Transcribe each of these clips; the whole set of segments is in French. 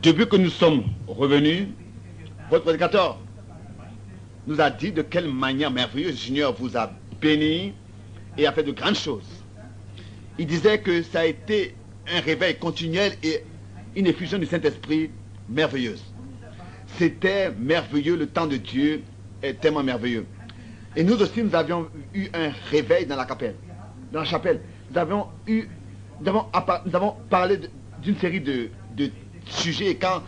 Depuis que nous sommes revenus, votre prédicateur nous a dit de quelle manière merveilleuse le Seigneur vous a béni et a fait de grandes choses. Il disait que ça a été un réveil continuel et une effusion du Saint-Esprit merveilleuse. C'était merveilleux, le temps de Dieu est tellement merveilleux. Et nous aussi, nous avions eu un réveil dans la chapelle. Nous avons parlé d'une série de sujets. Et quand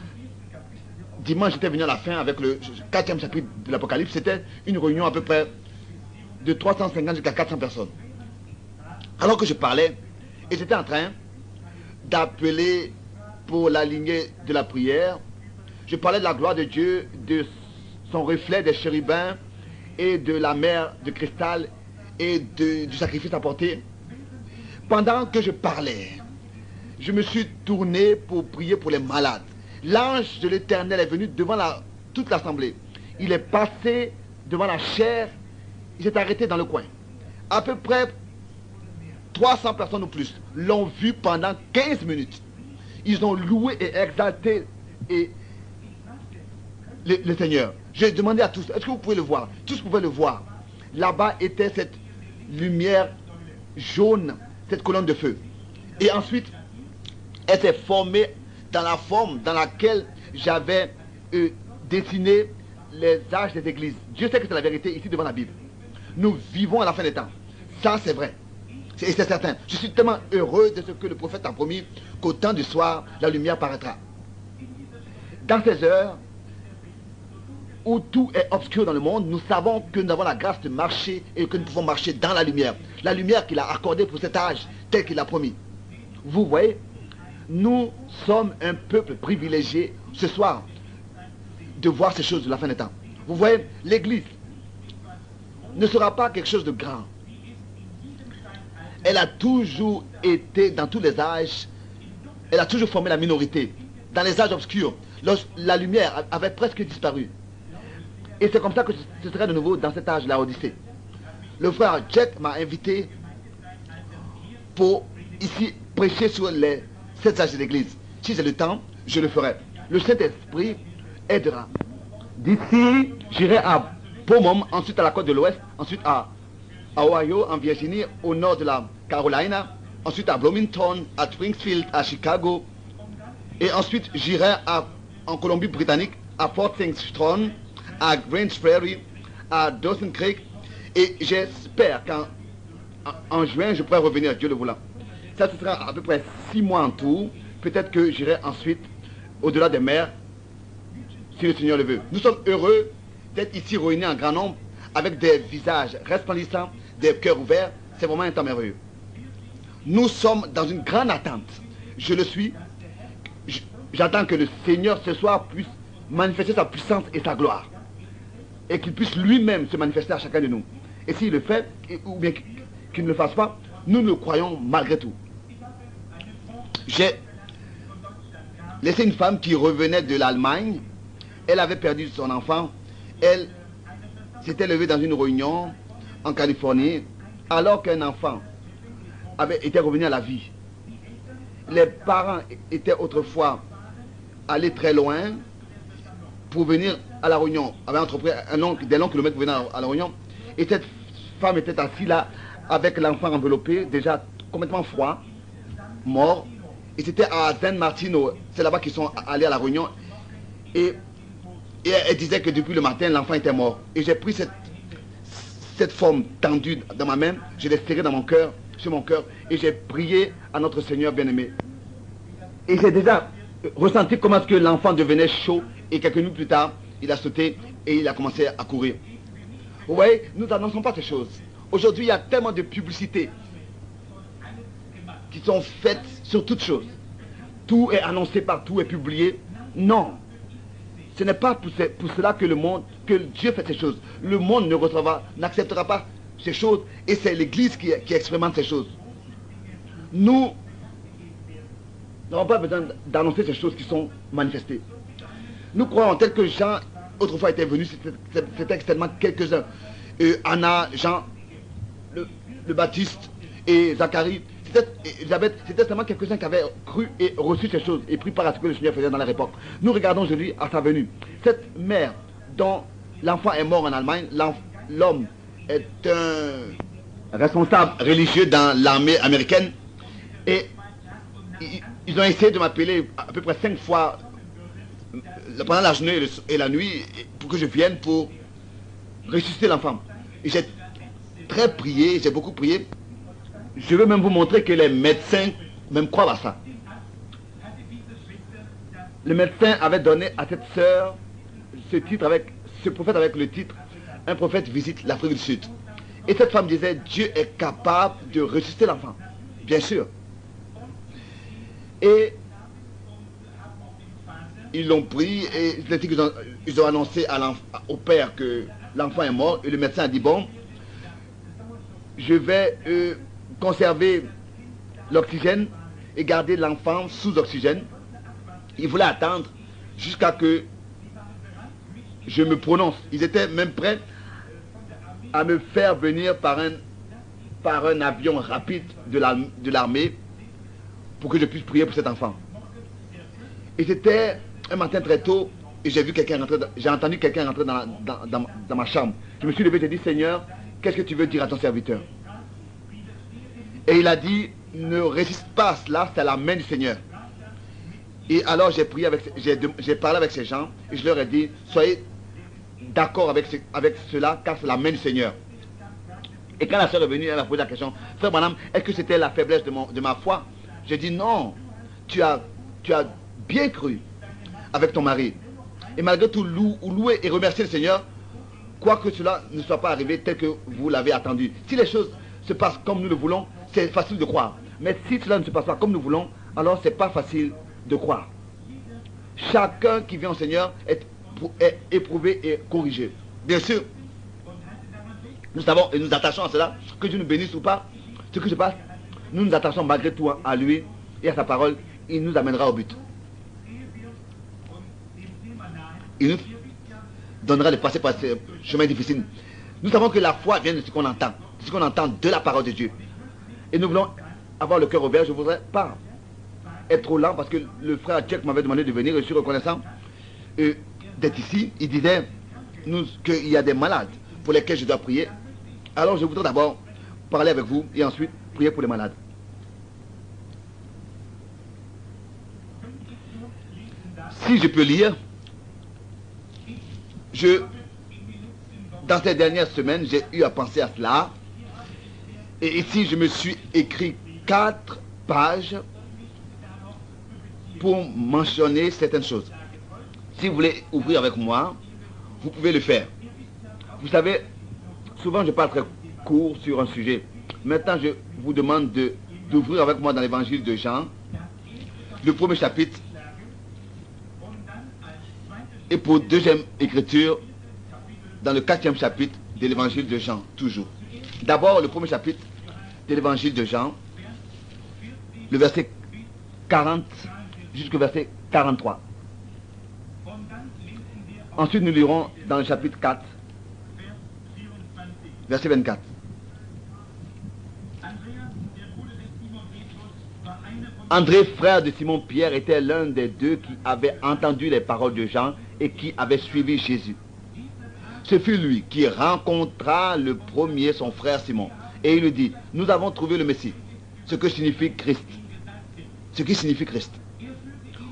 dimanche j'étais venu à la fin avec le 4e chapitre de l'Apocalypse, c'était une réunion à peu près de 350 jusqu'à 400 personnes. Alors que je parlais, et j'étais en train d'appeler pour la lignée de la prière, je parlais de la gloire de Dieu, de son reflet des chérubins et de la mer de cristal et du sacrifice apporté. Pendant que je parlais, je me suis tourné pour prier pour les malades. L'ange de l'Éternel est venu devant toute l'assemblée. Il est passé devant la chaire, il s'est arrêté dans le coin. À peu près 300 personnes ou plus l'ont vu pendant 15 minutes. Ils ont loué et exalté le Seigneur. J'ai demandé à tous, est-ce que vous pouvez le voir? Tous pouvaient le voir. Là-bas était cette lumière jaune, cette colonne de feu. Et ensuite, elle s'est formée dans la forme dans laquelle j'avais dessiné les âges des églises. Dieu sait que c'est la vérité ici devant la Bible. Nous vivons à la fin des temps. Ça, c'est vrai. Et c'est certain. Je suis tellement heureux de ce que le prophète a promis qu'au temps du soir, la lumière paraîtra. Dans ces heures où tout est obscur dans le monde, nous savons que nous avons la grâce de marcher et que nous pouvons marcher dans la lumière. La lumière qu'il a accordée pour cet âge, tel qu'il a promis. Vous voyez, nous sommes un peuple privilégié ce soir de voir ces choses de la fin des temps. Vous voyez, l'Église ne sera pas quelque chose de grand. Elle a toujours été, dans tous les âges, elle a toujours formé la minorité. Dans les âges obscurs, la lumière avait presque disparu. Et c'est comme ça que ce serait de nouveau dans cet âge, la Odyssée. Le frère Jack m'a invité pour ici prêcher sur les 7 âges de l'Église. Si j'ai le temps, je le ferai. Le Saint-Esprit aidera. D'ici, j'irai à Beaumont, ensuite à la côte de l'Ouest, ensuite à Ohio, en Virginie, au nord de la Carolina, ensuite à Bloomington, à Springfield, à Chicago, et ensuite j'irai en Colombie-Britannique, à Fort St. John, à Grange Prairie, à Dawson Creek, et j'espère qu'en juin, je pourrai revenir, Dieu le voulant. Ça, ce sera à peu près 6 mois en tout. Peut-être que j'irai ensuite au-delà des mers, si le Seigneur le veut. Nous sommes heureux d'être ici réunis en grand nombre, avec des visages resplendissants, des cœurs ouverts. C'est vraiment un temps merveilleux. Nous sommes dans une grande attente. Je le suis. J'attends que le Seigneur ce soir puisse manifester sa puissance et sa gloire. Et qu'il puisse lui-même se manifester à chacun de nous. Et s'il le fait, ou bien qu'il ne le fasse pas, nous le croyons malgré tout. J'ai laissé une femme qui revenait de l'Allemagne. Elle avait perdu son enfant. Elle s'était levée dans une réunion en Californie alors qu'un enfant avait été revenu à la vie. Les parents étaient autrefois allés très loin pour venir à la réunion, avaient entrepris des longs kilomètres pour venir à la réunion. Et cette femme était assise là avec l'enfant enveloppé, déjà complètement froid, mort. Et c'était à San Martino, c'est là-bas qu'ils sont allés à la réunion. Et elle disait que depuis le matin, l'enfant était mort. Et j'ai pris cette forme tendue dans ma main, je l'ai serrée dans mon cœur, sur mon cœur, et j'ai prié à notre Seigneur bien-aimé. Et j'ai déjà ressenti comment est-ce que l'enfant devenait chaud, et quelques minutes plus tard, il a sauté et il a commencé à courir. Vous voyez, nous n'annonçons pas ces choses. Aujourd'hui, il y a tellement de publicités qui sont faites sur toutes choses. Tout est annoncé partout et publié. Non. Ce n'est pas pour cela que Dieu fait ces choses. Le monde n'acceptera pas ces choses et c'est l'Église qui expérimente ces choses. Nous n'avons pas besoin d'annoncer ces choses qui sont manifestées. Nous croyons tel que Jean autrefois était venu, c'était seulement quelques-uns. Anna, Jean, le Baptiste et Zacharie, C'était seulement quelques-uns qui avaient cru et reçu ces choses et pris part à ce que le Seigneur faisait dans leur époque. Nous regardons aujourd'hui à sa venue. Cette mère dont l'enfant est mort en Allemagne, l'homme est un responsable religieux dans l'armée américaine et ils ont essayé de m'appeler à peu près 5 fois pendant la journée et la nuit pour que je vienne pour ressusciter l'enfant. Et j'ai très prié, j'ai beaucoup prié. Je veux même vous montrer que les médecins même croient à ça. Le médecin avait donné à cette sœur ce prophète avec le titre « Un prophète visite l'Afrique du Sud ». Et cette femme disait « Dieu est capable de ressusciter l'enfant ». Bien sûr. Et ils l'ont pris et ils ont annoncé au père que l'enfant est mort. Et le médecin a dit « Bon, je vais conserver l'oxygène et garder l'enfant sous oxygène. » Il voulait attendre jusqu'à que je me prononce. Ils étaient même prêts à me faire venir par un avion rapide de l'armée pour que je puisse prier pour cet enfant. Et c'était un matin très tôt et j'ai entendu quelqu'un rentrer dans ma chambre. Je me suis levé et j'ai dit « Seigneur, qu'est-ce que tu veux dire à ton serviteur ?» Et il a dit « Ne résiste pas à cela, c'est la main du Seigneur. » Et alors j'ai parlé avec ces gens et je leur ai dit « Soyez d'accord avec cela, car c'est la main du Seigneur. » Et quand la soeur est venue, elle m'a posé la question « Frère Branham, est-ce que c'était la faiblesse de ma foi ?» J'ai dit « Non, tu as bien cru avec ton mari. Et malgré tout, louer et remercier le Seigneur, quoique cela ne soit pas arrivé tel que vous l'avez attendu. Si les choses se passent comme nous le voulons, c'est facile de croire. Mais si cela ne se passe pas comme nous voulons, alors c'est pas facile de croire. Chacun qui vient au Seigneur est éprouvé et corrigé. Bien sûr, nous savons et nous attachons à cela, que Dieu nous bénisse ou pas, ce qui se passe, nous nous attachons malgré tout à lui et à sa parole, il nous amènera au but. Il nous donnera de passer par ce chemin difficile. Nous savons que la foi vient de ce qu'on entend de la parole de Dieu. Et nous voulons avoir le cœur ouvert. Je ne voudrais pas être trop lent parce que le frère Jack m'avait demandé de venir et je suis reconnaissant d'être ici. Il disait qu'il y a des malades pour lesquels je dois prier. Alors je voudrais d'abord parler avec vous et ensuite prier pour les malades. Si je peux lire, dans ces dernières semaines, j'ai eu à penser à cela. Et ici, je me suis écrit 4 pages pour mentionner certaines choses. Si vous voulez ouvrir avec moi, vous pouvez le faire. Vous savez, souvent je parle très court sur un sujet. Maintenant, je vous demande d'ouvrir avec moi dans l'évangile de Jean, le premier chapitre, et pour deuxième écriture, dans le 4e chapitre de l'évangile de Jean, toujours. D'abord, le premier chapitre de l'évangile de Jean, le verset 40 jusqu'au verset 43. Ensuite, nous lirons dans le chapitre 4, verset 24. André, frère de Simon-Pierre, était l'un des deux qui avait entendu les paroles de Jean et qui avait suivi Jésus. Ce fut lui qui rencontra le premier son frère Simon. Et il lui dit, nous avons trouvé le Messie, ce que signifie Christ. Ce qui signifie Christ.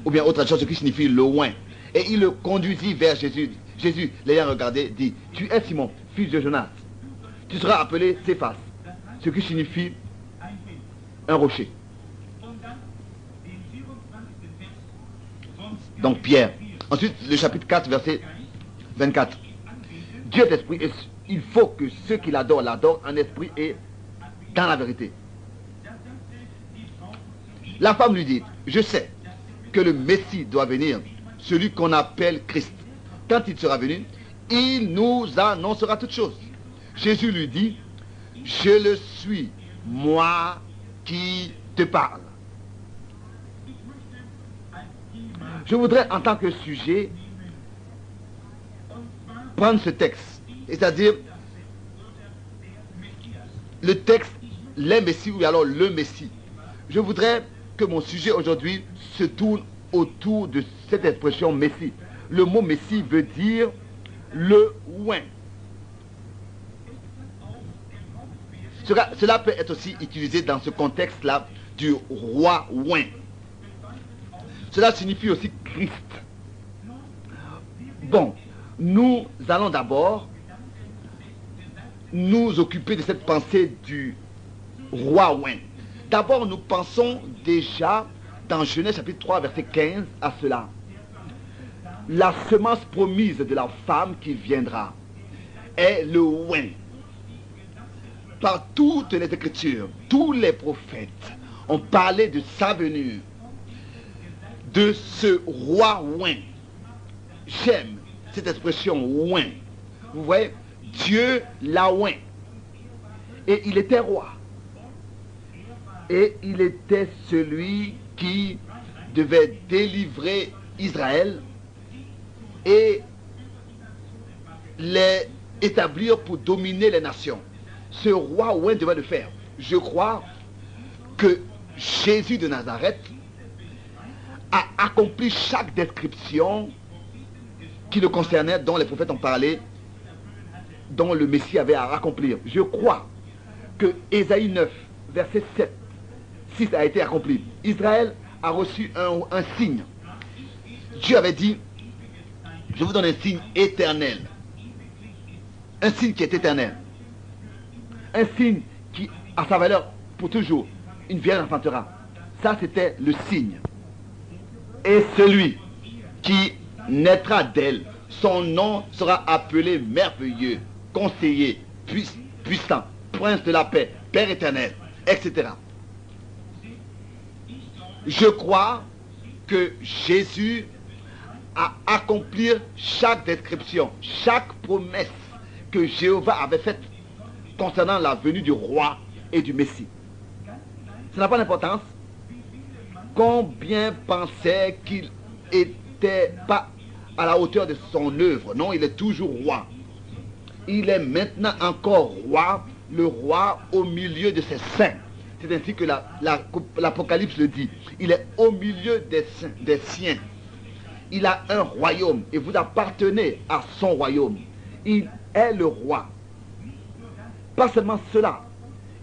Ou bien autre chose, ce qui signifie loin. Et il le conduisit vers Jésus. Jésus, l'ayant regardé, dit, tu es Simon, fils de Jonas. Tu seras appelé Céphas, ce qui signifie un rocher. Donc Pierre. Ensuite, le chapitre 4, verset 24. Dieu est esprit et il faut que ceux qui l'adorent en esprit et dans la vérité. La femme lui dit, je sais que le Messie doit venir, celui qu'on appelle Christ. Quand il sera venu, il nous annoncera toutes choses. Jésus lui dit, je le suis, moi qui te parle. Je voudrais, en tant que sujet, prendre ce texte, c'est-à-dire le texte, les Messies ou alors le Messie. Je voudrais que mon sujet aujourd'hui se tourne autour de cette expression Messie. Le mot Messie veut dire le oint. Cela peut être aussi utilisé dans ce contexte-là du roi oint. Cela signifie aussi Christ. Bon, nous allons d'abord nous occuper de cette pensée du roi oint. D'abord, nous pensons déjà dans Genèse chapitre 3, verset 15 à cela. La semence promise de la femme qui viendra est le oint. Par toutes les Écritures, tous les prophètes ont parlé de sa venue, de ce roi oint. J'aime cette expression oint. Vous voyez, Dieu l'a oint. Et il était roi. Et il était celui qui devait délivrer Israël et les établir pour dominer les nations. Ce roi oint devait le faire. Je crois que Jésus de Nazareth a accompli chaque description qui le concernait, dont les prophètes ont parlé, dont le Messie avait à accomplir. Je crois que Ésaïe 9, verset 7, 6 a été accompli. Israël a reçu un signe. Dieu avait dit, je vous donne un signe éternel. Un signe qui est éternel. Un signe qui a sa valeur pour toujours. Une vierge enfantera. Ça, c'était le signe. Et celui qui naîtra d'elle, son nom sera appelé merveilleux, conseiller, puissant, prince de la paix, Père éternel, etc. Je crois que Jésus a accompli chaque description, chaque promesse que Jéhovah avait faite concernant la venue du roi et du Messie. Ça n'a pas d'importance. Combien pensaient qu'il n'était pas à la hauteur de son œuvre? Non, il est toujours roi. Il est maintenant encore roi, le roi au milieu de ses saints. C'est ainsi que l'Apocalypse le dit. Il est au milieu des siens. Il a un royaume et vous appartenez à son royaume. Il est le roi. Pas seulement cela,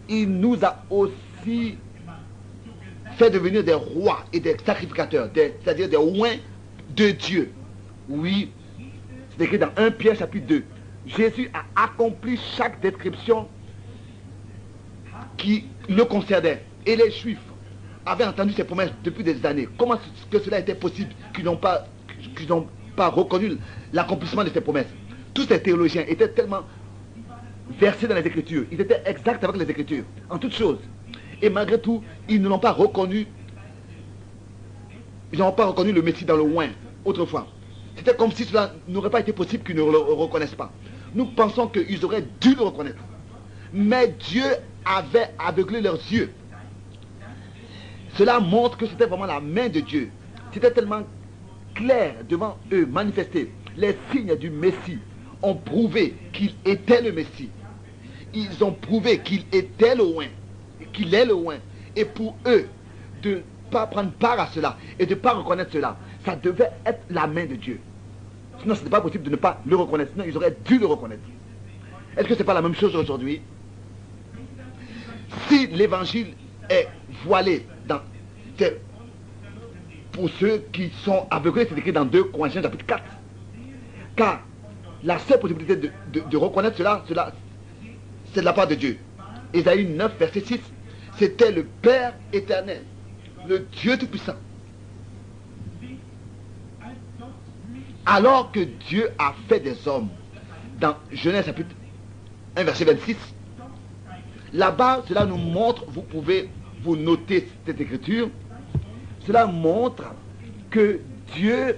il nous a aussi fait devenir des rois et des sacrificateurs, c'est-à-dire des oints de Dieu. Oui, c'est écrit dans 1 Pierre chapitre 2. Jésus a accompli chaque description qui le concernait. Et les Juifs avaient entendu ces promesses depuis des années. Comment est-ce que cela était possible qu'ils n'ont pas reconnu l'accomplissement de ces promesses? Tous ces théologiens étaient tellement versés dans les Écritures. Ils étaient exacts avec les Écritures, en toutes choses. Et malgré tout, ils ne l'ont pas reconnu. Ils n'ont pas reconnu le Messie dans le oint, autrefois. C'était comme si cela n'aurait pas été possible qu'ils ne le reconnaissent pas. Nous pensons qu'ils auraient dû le reconnaître. Mais Dieu avait aveuglé leurs yeux. Cela montre que c'était vraiment la main de Dieu. C'était tellement clair devant eux, manifesté. Les signes du Messie ont prouvé qu'il était le Messie. Ils ont prouvé qu'il était le oint, qu'il est le oint. Et pour eux, de ne pas prendre part à cela et de ne pas reconnaître cela, ça devait être la main de Dieu. Sinon, ce n'était pas possible de ne pas le reconnaître. Sinon, ils auraient dû le reconnaître. Est-ce que ce n'est pas la même chose aujourd'hui? Si l'évangile est voilé pour ceux qui sont aveuglés, c'est écrit dans 2 Corinthiens chapitre 4. Car la seule possibilité de reconnaître cela, c'est de la part de Dieu. Ésaïe 9, verset 6, c'était le Père éternel, le Dieu tout-puissant. Alors que Dieu a fait des hommes, dans Genèse chapitre 1, verset 26, là-bas, cela nous montre, vous pouvez vous noter cette écriture, cela montre que Dieu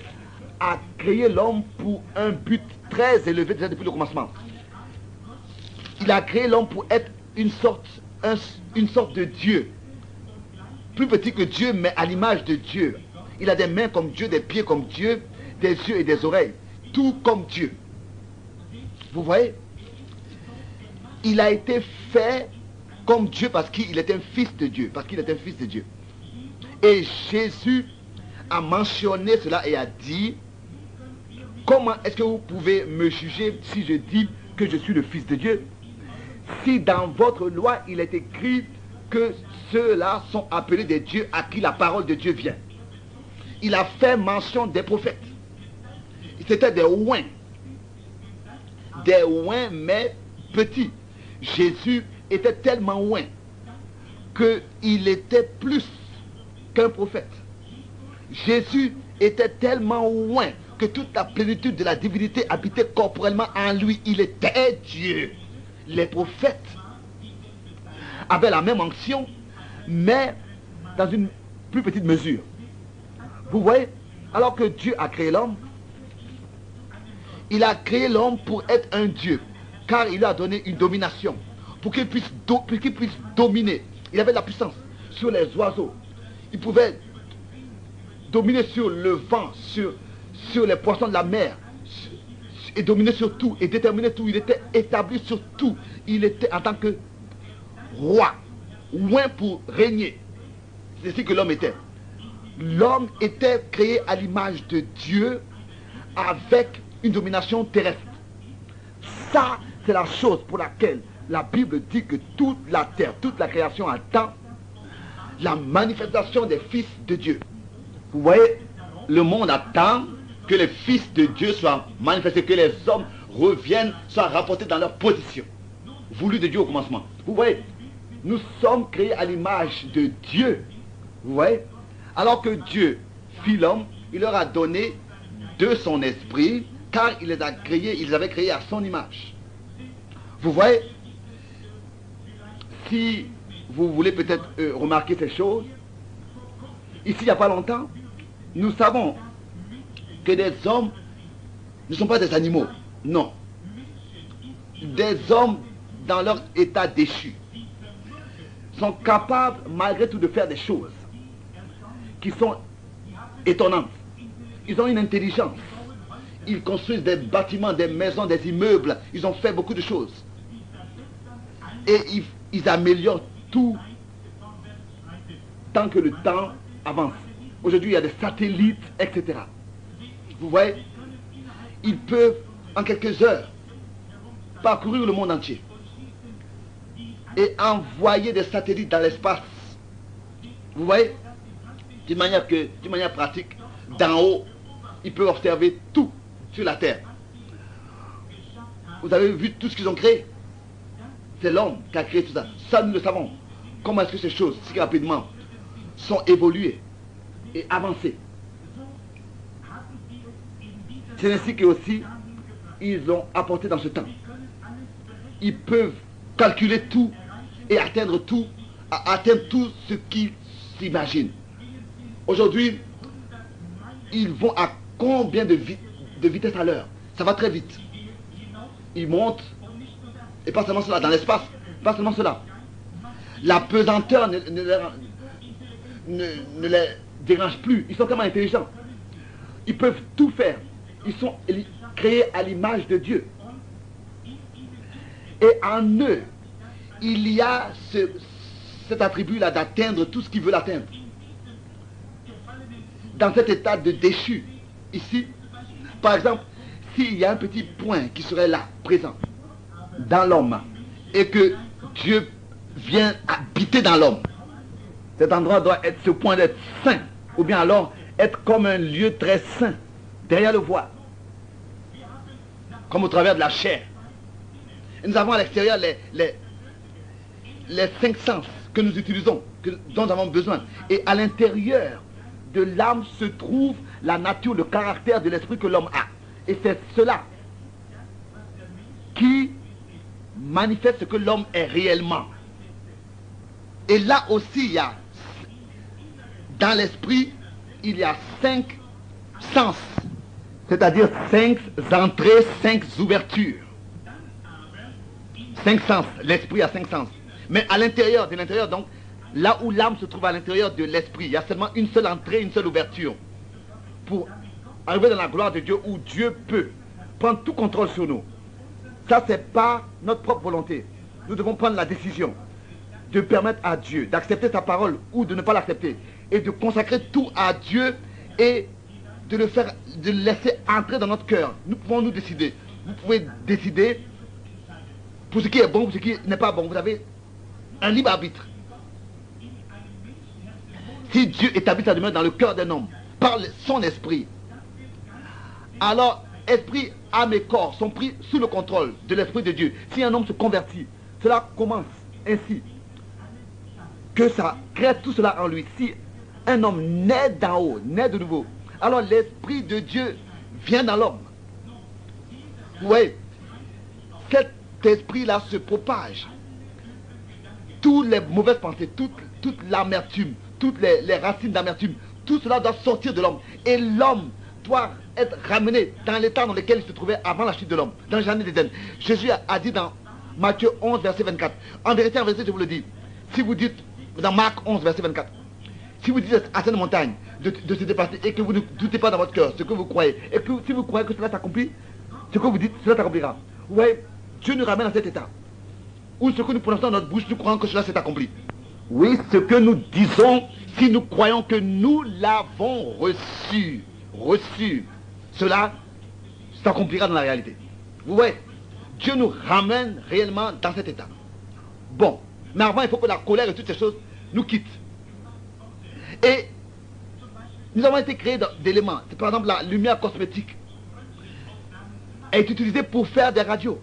a créé l'homme pour un but très élevé déjà depuis le commencement. Il a créé l'homme pour être une sorte de Dieu. Plus petit que Dieu, mais à l'image de Dieu. Il a des mains comme Dieu, des pieds comme Dieu, des yeux et des oreilles. Tout comme Dieu. Vous voyez? Il a été fait comme Dieu parce qu'il est un fils de Dieu. Parce qu'il est un fils de Dieu. Et Jésus a mentionné cela et a dit, comment est-ce que vous pouvez me juger si je dis que je suis le Fils de Dieu? Si dans votre loi il est écrit que ceux-là sont appelés des dieux à qui la parole de Dieu vient. Il a fait mention des prophètes. C'était des ouins mais petits. Jésus était tellement ouin qu'il était plus qu'un prophète. Jésus était tellement ouin que toute la plénitude de la divinité habitait corporellement en lui. Il était Dieu. Les prophètes avaient la même onction, mais dans une plus petite mesure. Vous voyez, alors que Dieu a créé l'homme, il a créé l'homme pour être un Dieu, car il lui a donné une domination, pour qu'il puisse dominer. Il avait la puissance sur les oiseaux. Il pouvait dominer sur le vent, sur les poissons de la mer, et dominer sur tout, et déterminer tout. Il était établi sur tout. Il était en tant que roi, ouin pour régner. C'est ce que l'homme était. L'homme était créé à l'image de Dieu avec une domination terrestre. Ça, c'est la chose pour laquelle la Bible dit que toute la terre, toute la création attend la manifestation des fils de Dieu. Vous voyez, le monde attend que les fils de Dieu soient manifestés, que les hommes reviennent, soient rapportés dans leur position voulue de Dieu au commencement. Vous voyez, nous sommes créés à l'image de Dieu. Vous voyez, alors que Dieu fit l'homme, il leur a donné de son esprit, car il les a créés, il les avait créés à son image. Vous voyez, si vous voulez peut-être remarquer ces choses, ici il n'y a pas longtemps, nous savons que des hommes ne sont pas des animaux, non. Des hommes dans leur état déchu sont capables malgré tout de faire des choses qui sont étonnantes. Ils ont une intelligence. Ils construisent des bâtiments, des maisons, des immeubles. Ils ont fait beaucoup de choses. Et ils améliorent tout tant que le temps avance. Aujourd'hui, il y a des satellites, etc. Vous voyez, ils peuvent, en quelques heures, parcourir le monde entier et envoyer des satellites dans l'espace. Vous voyez, d'une manière pratique, d'en haut, ils peuvent observer tout sur la terre. Vous avez vu tout ce qu'ils ont créé? C'est l'homme qui a créé tout ça. Ça, nous le savons. Comment est-ce que ces choses, si rapidement, sont évoluées et avancées? C'est ainsi que aussi, ils ont apporté dans ce temps. Ils peuvent calculer tout et atteindre tout ce qu'ils s'imaginent. Aujourd'hui, ils vont à combien de vitesse à l'heure? Ça va très vite. Ils montent, et pas seulement cela, dans l'espace, pas seulement cela. La pesanteur ne les dérange plus. Ils sont tellement intelligents. Ils peuvent tout faire. Ils sont créés à l'image de Dieu. Et en eux, il y a cet attribut-là d'atteindre tout ce qu'ils veulent atteindre. Dans cet état de déchu, ici, par exemple, s'il y a un petit point qui serait là, présent, dans l'homme, et que Dieu vient habiter dans l'homme, cet endroit doit être, ce point d'être saint, ou bien alors être comme un lieu très saint, derrière le voile, comme au travers de la chair. Et nous avons à l'extérieur les 5 sens que nous utilisons, dont nous avons besoin. Et à l'intérieur de l'âme se trouve la nature, le caractère de l'esprit que l'homme a. Et c'est cela qui manifeste ce que l'homme est réellement. Et là aussi, il y a, dans l'esprit, il y a 5 sens, c'est-à-dire 5 entrées, 5 ouvertures. 5 sens, l'esprit a 5 sens. Mais à l'intérieur, de l'intérieur donc, là où l'âme se trouve à l'intérieur de l'esprit, il y a seulement une seule entrée, une seule ouverture. Pour arriver dans la gloire de Dieu où Dieu peut prendre tout contrôle sur nous. Ça, c'est pas notre propre volonté. Nous devons prendre la décision de permettre à Dieu d'accepter sa parole ou de ne pas l'accepter. et de consacrer tout à Dieu et de le laisser entrer dans notre cœur. Nous pouvons nous décider. Vous pouvez décider pour ce qui est bon, pour ce qui n'est pas bon. Vous avez un libre arbitre. Si Dieu établit sa demeure dans le cœur d'un homme, par son esprit, alors esprit, âme et corps sont pris sous le contrôle de l'esprit de Dieu. Si un homme se convertit, cela commence ainsi. Que ça crée tout cela en lui. Si un homme naît d'en haut, naît de nouveau, alors l'esprit de Dieu vient dans l'homme. Vous voyez, cet esprit-là se propage. Toutes les mauvaises pensées, toute l'amertume, toutes les racines d'amertume, tout cela doit sortir de l'homme. Et l'homme doit être ramené dans l'état dans lequel il se trouvait avant la chute de l'homme, dans le jardin d'Éden. Jésus a dit dans Matthieu 11, verset 24. En vérité, je vous le dis, si vous dites, dans Marc 11, verset 24, si vous dites à cette montagne de se déplacer et que vous ne doutez pas dans votre cœur ce que vous croyez, et que si vous croyez que cela s'accomplit, ce que vous dites, cela s'accomplira. Vous voyez, Dieu nous ramène à cet état où ce que nous prononçons dans notre bouche, nous croyons que cela s'est accompli. Oui, ce que nous disons, si nous croyons que nous l'avons reçu, cela s'accomplira dans la réalité. Vous voyez, Dieu nous ramène réellement dans cet état. Bon, mais avant, il faut que la colère et toutes ces choses nous quittent. Et nous avons été créés d'éléments. Par exemple, la lumière cosmétique est utilisée pour faire des radios.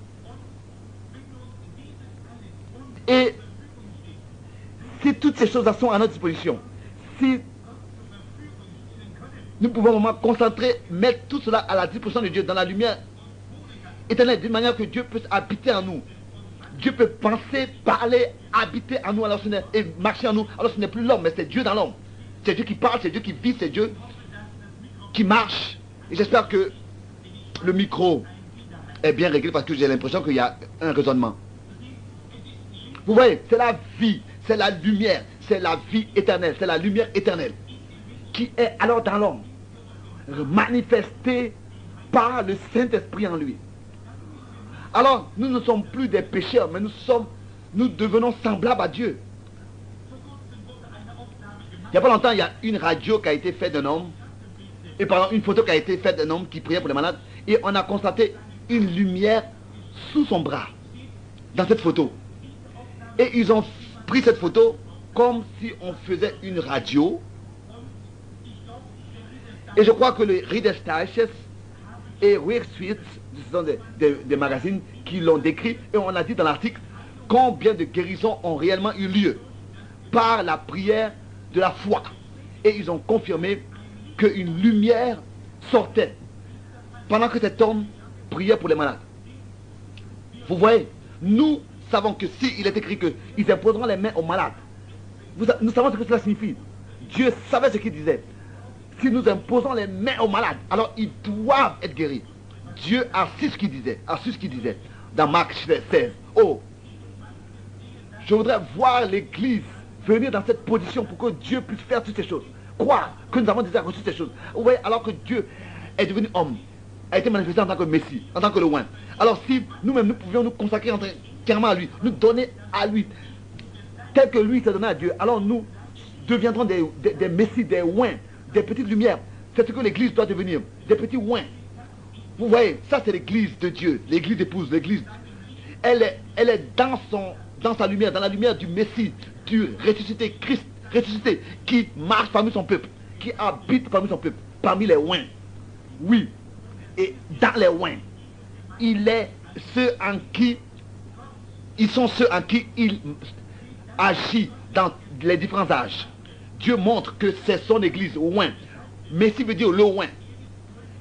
Et si toutes ces choses-là sont à notre disposition, si nous pouvons vraiment concentrer, mettre tout cela à la disposition de Dieu dans la lumière éternelle, d'une manière que Dieu puisse habiter en nous. Dieu peut penser, parler, habiter en nous alors et marcher en nous. Alors ce n'est plus l'homme, mais c'est Dieu dans l'homme. C'est Dieu qui parle, c'est Dieu qui vit, c'est Dieu qui marche. Et j'espère que le micro est bien réglé parce que j'ai l'impression qu'il y a un raisonnement. Vous voyez, c'est la vie, c'est la lumière, c'est la vie éternelle, c'est la lumière éternelle qui est alors dans l'homme, manifestée par le Saint-Esprit en lui. Alors, nous ne sommes plus des pécheurs, mais nous devenons semblables à Dieu. Il n'y a pas longtemps, il y a une radio qui a été faite d'un homme, et pardon, une photo qui a été faite d'un homme qui priait pour les malades, et on a constaté une lumière sous son bras, dans cette photo. Et ils ont pris cette photo comme si on faisait une radio. Et je crois que le Reader's Digest et Weird Sweet, ce sont des magazines qui l'ont décrit, et on a dit dans l'article combien de guérisons ont réellement eu lieu par la prière de la foi. Et ils ont confirmé qu'une lumière sortait pendant que cet homme priait pour les malades. Vous voyez, nous savons que s'il est écrit qu'ils imposeront les mains aux malades, nous savons ce que cela signifie. Dieu savait ce qu'il disait. Si nous imposons les mains aux malades, alors ils doivent être guéris. Dieu a su ce qu'il disait, dans Marc 16. Oh, je voudrais voir l'Église venir dans cette position pour que Dieu puisse faire toutes ces choses. Croire que nous avons déjà reçu ces choses. Vous voyez, alors que Dieu est devenu homme, a été manifesté en tant que Messie, en tant que le oint. Alors si nous-mêmes nous pouvions nous consacrer entièrement à lui, nous donner à lui, tel que lui s'est donné à Dieu, alors nous deviendrons des Messies, des oints, des petites lumières. C'est ce que l'Église doit devenir, des petits oints. Vous voyez, ça c'est l'Église de Dieu, l'Église épouse, l'Église. Elle est dans sa lumière, dans la lumière du Messie, du ressuscité, Christ ressuscité, qui marche parmi son peuple, qui habite parmi son peuple, parmi les oints. Oui, et dans les oints, ils sont ceux en qui il agit dans les différents âges. Dieu montre que c'est son Église, oint. Messie veut dire le oint.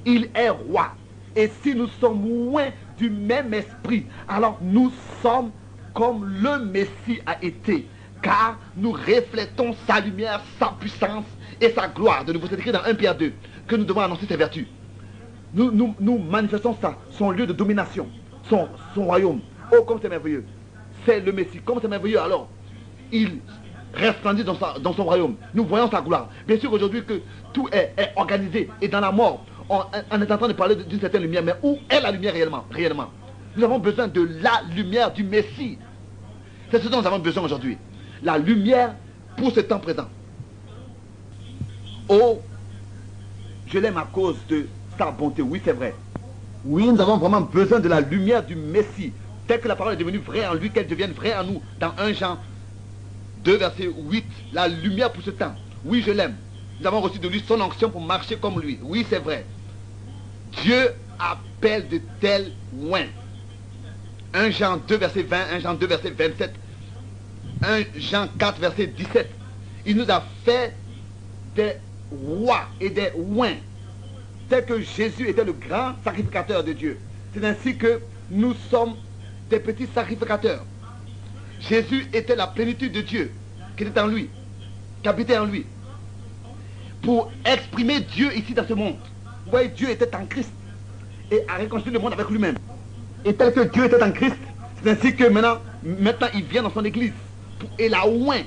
Il est roi. Et si nous sommes oints du même esprit, alors nous sommes comme le Messie a été. Car nous reflétons sa lumière, sa puissance et sa gloire. De nouveau, c'est écrit dans 1 Pierre 2 que nous devons annoncer ses vertus. Nous manifestons ça, son lieu de domination, son royaume. Oh, comme c'est merveilleux. C'est le Messie. Comme c'est merveilleux, alors, il resplendit dans son royaume. Nous voyons sa gloire. Bien sûr, aujourd'hui, que tout est organisé. Et dans la mort, on est en train de parler d'une certaine lumière. Mais où est la lumière réellement? Nous avons besoin de la lumière du Messie. C'est ce dont nous avons besoin aujourd'hui. La lumière pour ce temps présent. Oh, je l'aime à cause de sa bonté. Oui, c'est vrai. Oui, nous avons vraiment besoin de la lumière du Messie. Tel que la parole est devenue vraie en lui, qu'elle devienne vraie en nous. Dans 1 Jean 2, verset 8, la lumière pour ce temps. Oui, je l'aime. Nous avons reçu de lui son onction pour marcher comme lui. Oui, c'est vrai. Dieu appelle de tels loin. 1 Jean 2, verset 20, 1 Jean 2, verset 27, 1 Jean 4, verset 17. Il nous a fait des rois et des oins, tel que Jésus était le grand sacrificateur de Dieu. C'est ainsi que nous sommes des petits sacrificateurs. Jésus était la plénitude de Dieu qui était en lui, qui habitait en lui, pour exprimer Dieu ici dans ce monde. Vous voyez, Dieu était en Christ et a réconcilié le monde avec lui-même. Et tel que Dieu était en Christ, c'est ainsi que maintenant il vient dans son église et la oint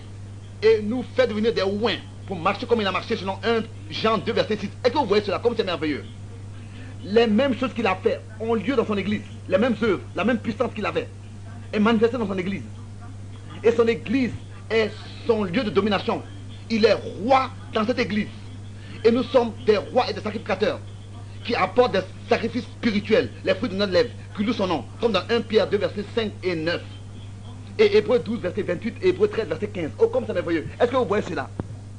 et nous fait devenir des oints pour marcher comme il a marché selon 1 Jean 2 verset 6. Est-ce que vous voyez cela comme c'est merveilleux? Les mêmes choses qu'il a fait ont lieu dans son église. Les mêmes œuvres, la même puissance qu'il avait est manifestée dans son église. Et son église est son lieu de domination. Il est roi dans cette église. Et nous sommes des rois et des sacrificateurs qui apportent des sacrifices spirituels, les fruits de notre lèvre, qui louent son nom, comme dans 1 Pierre 2 versets 5 et 9. Et Hébreux 12 verset 28 et Hébreux 13 verset 15. Oh, comme c'est merveilleux. Est-ce que vous voyez cela?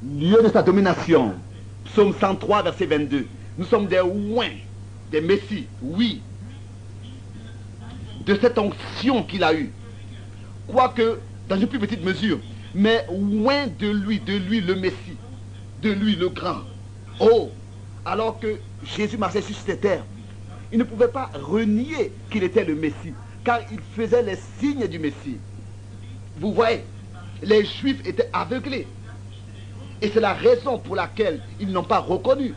Lieu de sa domination. Psaume 103 verset 22. Nous sommes des oints, des messies, oui, de cette onction qu'il a eue. Quoique, dans une plus petite mesure, mais oint de lui le Messie, de lui le grand. Oh, alors que Jésus marchait sur cette terre, il ne pouvait pas renier qu'il était le Messie, car il faisait les signes du Messie. Vous voyez, les Juifs étaient aveuglés. Et c'est la raison pour laquelle ils n'ont pas reconnu.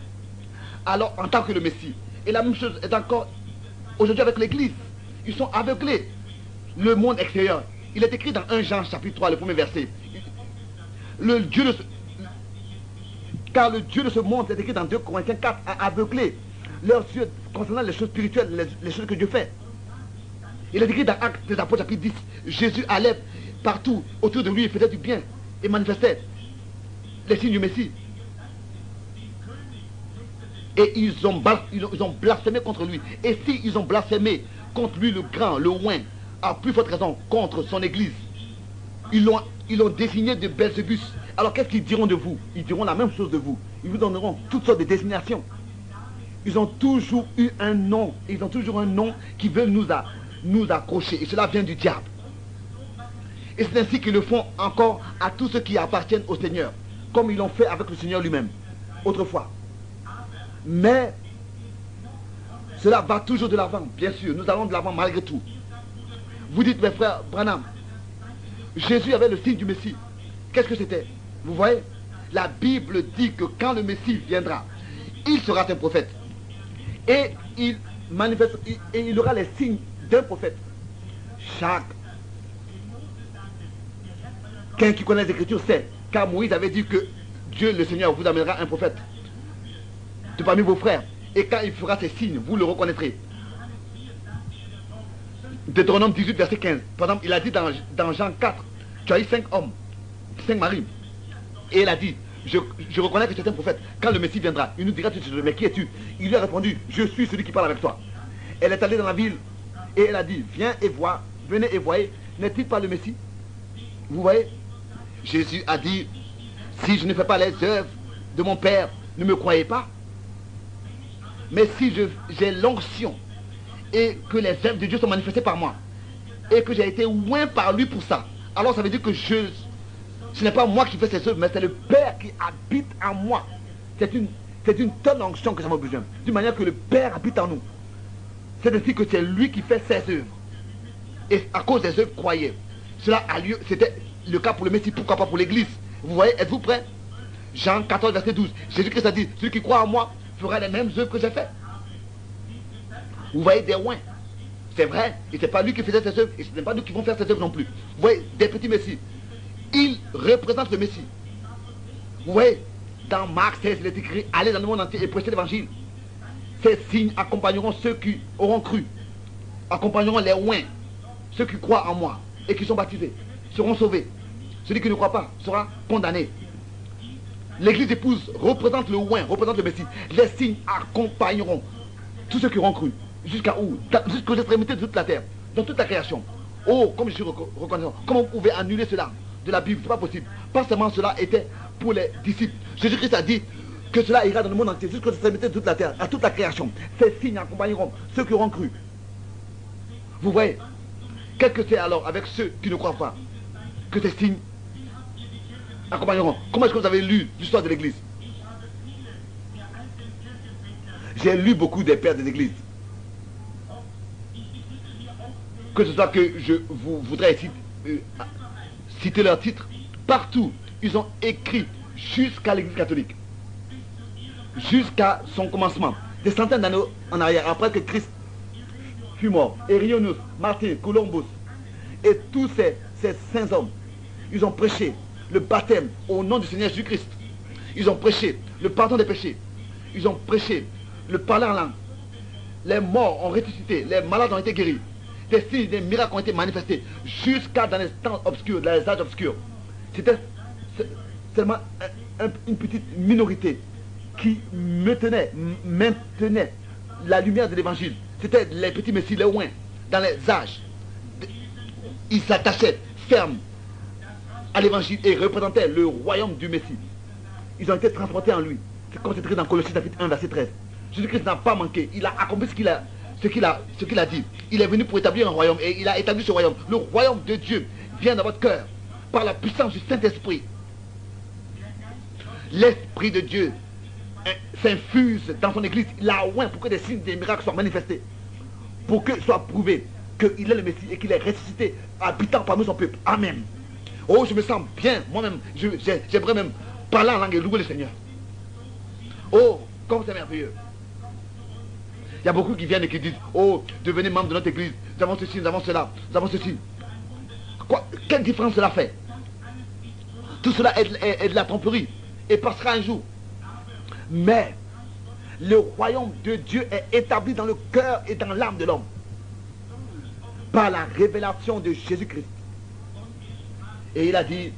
Alors, en tant que le Messie. Et la même chose est encore aujourd'hui avec l'Église. Ils sont aveuglés. Le monde extérieur. Il est écrit dans 1 Jean chapitre 3, le premier verset. Car le Dieu de ce monde, c'est écrit dans 2 Corinthiens 4, a aveuglé leurs yeux concernant les choses spirituelles, les choses que Dieu fait. Il est écrit dans Actes des Apôtres chapitre 10, Jésus allait partout autour de lui, il faisait du bien et manifestait les signes du Messie. Et ils ont blasphémé contre lui. Et s'ils ont blasphémé contre lui, le grand, le oint, à plus forte raison contre son église, ils l'ont désigné de Belzébus. Alors qu'est-ce qu'ils diront de vous? Ils diront la même chose de vous. Ils vous donneront toutes sortes de désignations. Ils ont toujours eu un nom. Ils ont toujours un nom qui veut nous accrocher. Et cela vient du diable. Et c'est ainsi qu'ils le font encore à tous ceux qui appartiennent au Seigneur, comme ils l'ont fait avec le Seigneur lui-même, autrefois. Mais cela va toujours de l'avant, bien sûr. Nous allons de l'avant malgré tout. Vous dites, mes frères Branham, Jésus avait le signe du Messie. Qu'est-ce que c'était? Vous voyez, la Bible dit que quand le Messie viendra, il sera un prophète. Et il aura les signes d'un prophète. Quelqu'un qui connaît les Écritures sait, car Moïse avait dit que Dieu, le Seigneur, vous amènera un prophète de parmi vos frères. Et quand il fera ces signes, vous le reconnaîtrez. Deutéronome 18, verset 15. Par exemple, il a dit dans Jean 4, tu as eu 5 hommes, 5 maris. Et il a dit, je reconnais que tu es un prophète. Quand le Messie viendra, il nous dira, mais qui es-tu? Il lui a répondu, je suis celui qui parle avec toi. Elle est allée dans la ville et elle a dit, viens et vois, venez et voyez, n'est-il pas le Messie? Vous voyez? Jésus a dit, si je ne fais pas les œuvres de mon Père, ne me croyez pas. Mais si j'ai l'onction et que les œuvres de Dieu sont manifestées par moi et que j'ai été oint par lui pour ça, alors ça veut dire que ce n'est pas moi qui fais ces œuvres, mais c'est le Père qui habite en moi. C'est une telle onction que j'ai besoin, d'une manière que le Père habite en nous. C'est ainsi que c'est lui qui fait ses œuvres. Et à cause des œuvres, croyez. Cela a lieu, c'était le cas pour le Messie, pourquoi pas pour l'Église? Vous voyez, êtes-vous prêts? Jean 14, verset 12. Jésus-Christ a dit, celui qui croit en moi fera les mêmes œuvres que j'ai faites. Vous voyez des oints. C'est vrai. Et ce n'est pas lui qui faisait ses œuvres. Et ce n'est pas nous qui vont faire ses œuvres non plus. Vous voyez, des petits messies. Ils représentent le Messie. Vous voyez, dans Marc 16, il est écrit, allez dans le monde entier et prêchez l'évangile. Ces signes accompagneront ceux qui auront cru. Accompagneront les oints. Ceux qui croient en moi et qui sont baptisés seront sauvés. Celui qui ne croit pas sera condamné. L'église épouse représente le oint, représente le Messie. Les signes accompagneront tous ceux qui auront cru. Jusqu'à où? Jusqu'aux extrémités de toute la terre, dans toute la création. Oh, comme je suis reconnaissant. Comment vous pouvez annuler cela de la Bible? C'est pas possible. Pas seulement cela était pour les disciples. Jésus-Christ a dit que cela ira dans le monde entier, jusqu'aux extrémités de toute la terre, à toute la création. Ces signes accompagneront ceux qui auront cru. Vous voyez? Qu'est-ce que c'est alors avec ceux qui ne croient pas? Que ces signes accompagneront. Comment est-ce que vous avez lu l'histoire de l'église? J'ai lu beaucoup des pères des églises. Que ce soit que je vous voudrais citer leur titre. Partout, ils ont écrit jusqu'à l'église catholique. Jusqu'à son commencement. Des centaines d'années en arrière, après que Christ fut mort. Irénée, Martin, Columbus et tous ces saints hommes, ils ont prêché le baptême au nom du Seigneur Jésus-Christ. Ils ont prêché le pardon des péchés. Ils ont prêché le parler en langue. Les morts ont ressuscité, les malades ont été guéris. Des signes, des miracles ont été manifestés jusqu'à dans les temps obscurs, dans les âges obscurs. C'était seulement une petite minorité qui maintenait la lumière de l'évangile. C'était les petits messies, les oints, dans les âges. Ils s'attachaient fermes à l'évangile et représentaient le royaume du Messie. Ils ont été transportés en lui. C'est comme c'est écrit dans Colossiens chapitre 1, verset 13. Jésus-Christ n'a pas manqué. Il a accompli ce qu'il a dit. Il est venu pour établir un royaume et il a établi ce royaume. Le royaume de Dieu vient dans votre cœur par la puissance du Saint-Esprit. L'Esprit de Dieu s'infuse dans son église là oint pour que des signes, des miracles soient manifestés. Pour que soit prouvé qu'il est le Messie et qu'il est ressuscité, habitant parmi son peuple. Amen. Oh, je me sens bien, moi-même. J'aimerais même parler en langue et louer le Seigneur. Oh, comme c'est merveilleux. Il y a beaucoup qui viennent et qui disent, oh, devenez membre de notre église. Nous avons ceci, nous avons cela, nous avons ceci. Quelle différence cela fait? Tout cela est de la tromperie et passera un jour. Mais le royaume de Dieu est établi dans le cœur et dans l'âme de l'homme par la révélation de Jésus-Christ. Et il a dit,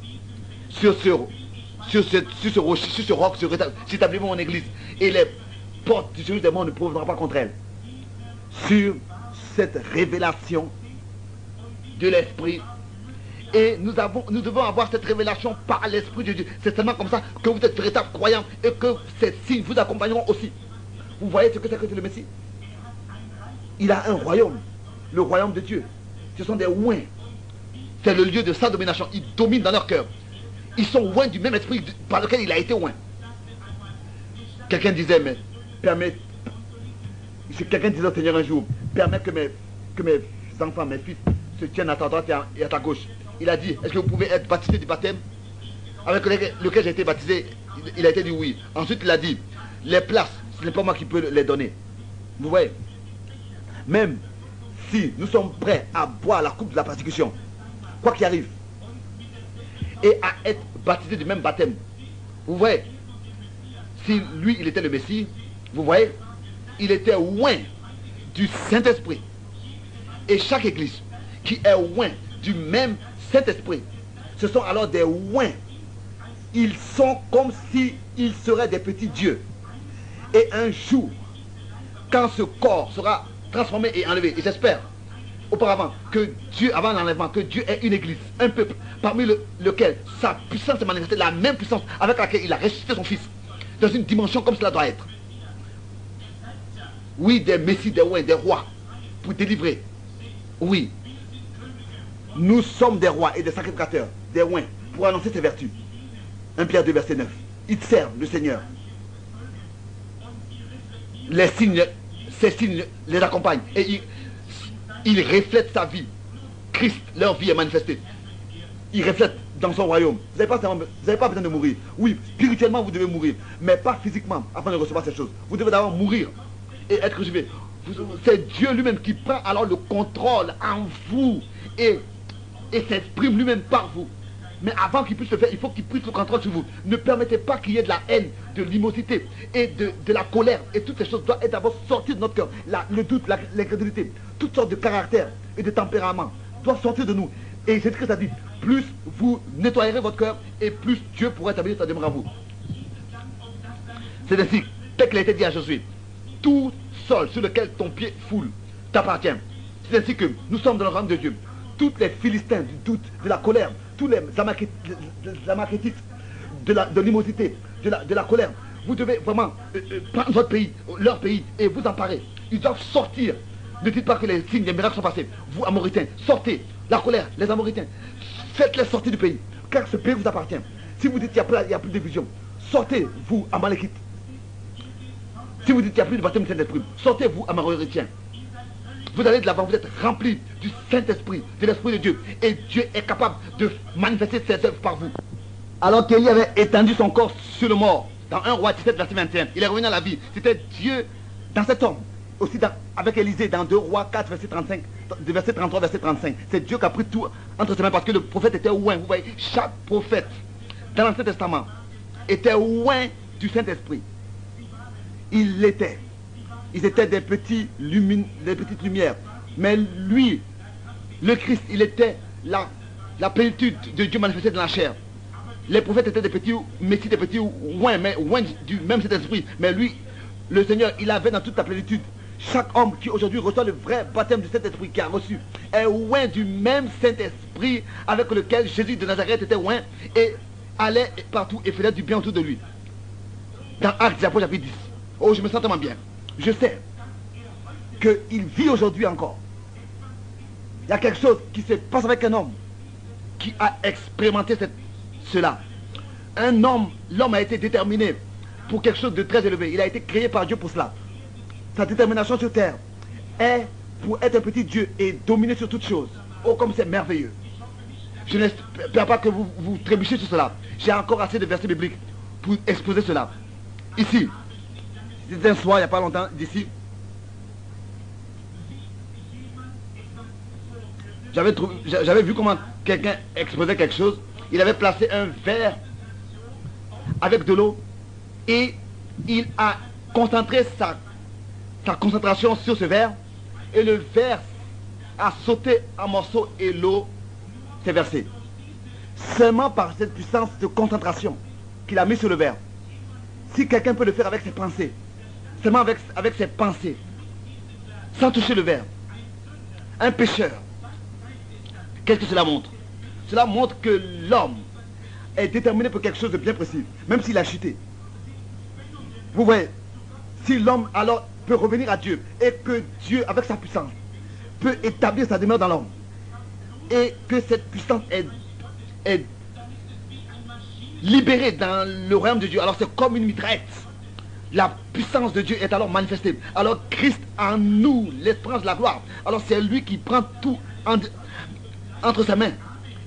sur ce rocher, sur ce roc, s'établit mon église. Et les portes du Jérusalem ne prévaudront pas contre elle. Sur cette révélation de l'Esprit. Et nous devons avoir cette révélation par l'Esprit de Dieu. C'est seulement comme ça que vous êtes véritables croyants et que ces signes vous accompagneront aussi. Vous voyez ce que c'est que le Messie? Il a un royaume, le royaume de Dieu. Ce sont des oints. C'est le lieu de sa domination. Il domine dans leur cœur. Ils sont oints du même esprit par lequel il a été oint. Quelqu'un disait, mais permets. Quelqu'un disait au Seigneur un jour, permets que mes enfants, mes fils, se tiennent à ta droite et à ta gauche. Il a dit, est-ce que vous pouvez être baptisé du baptême avec lequel j'ai été baptisé? Il a été dit oui. Ensuite, il a dit, les places, ce n'est pas moi qui peux les donner. Vous voyez? Même si nous sommes prêts à boire la coupe de la persécution, quoi qu'il arrive, et à être baptisé du même baptême, vous voyez, si lui, il était le Messie, vous voyez, il était oint du Saint-Esprit. Et chaque église qui est oint du même Saint-Esprit, ce sont alors des oints. Ils sont comme s'ils seraient des petits dieux. Et un jour, quand ce corps sera transformé et enlevé, et j'espère auparavant que Dieu, avant l'enlèvement, que Dieu est une église, un peuple, parmi lequel sa puissance est manifestée, la même puissance avec laquelle il a ressuscité son fils, dans une dimension comme cela doit être. Oui, des messies, des oints, des rois, pour délivrer. Oui. Nous sommes des rois et des sacrificateurs, des oints, pour annoncer ses vertus. 1 Pierre 2, verset 9. Ils servent le Seigneur. Ces signes les accompagnent. Et ils reflètent sa vie. Christ, leur vie est manifestée. Ils reflètent dans son royaume. Vous n'avez pas besoin de mourir. Oui, spirituellement, vous devez mourir. Mais pas physiquement, afin de recevoir ces choses. Vous devez d'abord mourir et être crucifié. C'est Dieu lui-même qui prend alors le contrôle en vous et s'exprime lui-même par vous. Mais avant qu'il puisse le faire, il faut qu'il puisse le contrôle sur vous. Ne permettez pas qu'il y ait de la haine, de l'immosité et de la colère. Et toutes ces choses doivent être d'abord sorties de notre cœur. Le doute, l'incrédulité, toutes sortes de caractères et de tempéraments doivent sortir de nous. Et c'est ce que ça dit. Plus vous nettoyerez votre cœur et plus Dieu pourra établir sa demeure en vous. C'est ainsi, tel qu'il a été dit à Josué, tout sol sur lequel ton pied foule t'appartient. C'est ainsi que nous sommes dans le royaume de Dieu. Tous les Philistins du doute, de la colère, tous les Amakétites, de l'immosité, de la colère, vous devez vraiment prendre votre pays, leur pays, et vous emparer. Ils doivent sortir. Ne dites pas que les signes, les miracles sont passés. Vous, Amoritains, sortez. La colère, les Amoritains, faites-les sortir du pays, car ce pays vous appartient. Si vous dites qu'il n'y a plus de division, sortez, vous, Amalékites. Si vous dites qu'il n'y a plus de baptême du Saint-Esprit, sortez, vous, Amoritiens. Vous allez de l'avant, vous êtes remplis du Saint-Esprit, de l'Esprit de Dieu. Et Dieu est capable de manifester ses œuvres par vous. Alors qu'Élie avait étendu son corps sur le mort, dans 1 Roi 17, verset 21, il est revenu à la vie. C'était Dieu dans cet homme. Aussi avec Élisée, dans 2 Rois 4, verset 35, verset 33, verset 35. C'est Dieu qui a pris tout entre ses mains parce que le prophète était oint. Vous voyez, chaque prophète dans l'Ancien Testament était oint du Saint-Esprit. Il l'était. Ils étaient des petites lumières. Mais lui, le Christ, il était la plénitude de Dieu manifestée dans la chair. Les prophètes étaient des petits messies, des petits oints, mais oints du même Saint-Esprit. Mais lui, le Seigneur, il avait dans toute la plénitude. Chaque homme qui aujourd'hui reçoit le vrai baptême du Saint-Esprit qui a reçu est oint du même Saint-Esprit avec lequel Jésus de Nazareth était oint et allait partout et faisait du bien autour de lui. Dans Actes des Apôtres chapitre 10. Oh, je me sens tellement bien. Je sais qu'il vit aujourd'hui encore. Il y a quelque chose qui se passe avec un homme qui a expérimenté cela. Un homme, l'homme a été déterminé pour quelque chose de très élevé. Il a été créé par Dieu pour cela. Sa détermination sur terre est pour être un petit Dieu et dominer sur toutes choses. Oh, comme c'est merveilleux. Je n'espère pas que vous trébuchez sur cela. J'ai encore assez de versets bibliques pour exposer cela. Ici, c'était un soir, il n'y a pas longtemps, d'ici. J'avais vu comment quelqu'un exposait quelque chose. Il avait placé un verre avec de l'eau et il a concentré sa concentration sur ce verre et le verre a sauté en morceaux et l'eau s'est versée. Seulement par cette puissance de concentration qu'il a mis sur le verre. Si quelqu'un peut le faire avec ses pensées, seulement avec ses pensées, sans toucher le verre, un pécheur, qu'est-ce que cela montre? Cela montre que l'homme est déterminé pour quelque chose de bien précis, même s'il a chuté. Vous voyez, si l'homme alors peut revenir à Dieu et que Dieu, avec sa puissance, peut établir sa demeure dans l'homme et que cette puissance est libérée dans le royaume de Dieu, alors c'est comme une mitraillette. La puissance de Dieu est alors manifestée. Alors Christ en nous, l'espérance de la gloire. Alors c'est lui qui prend tout entre ses mains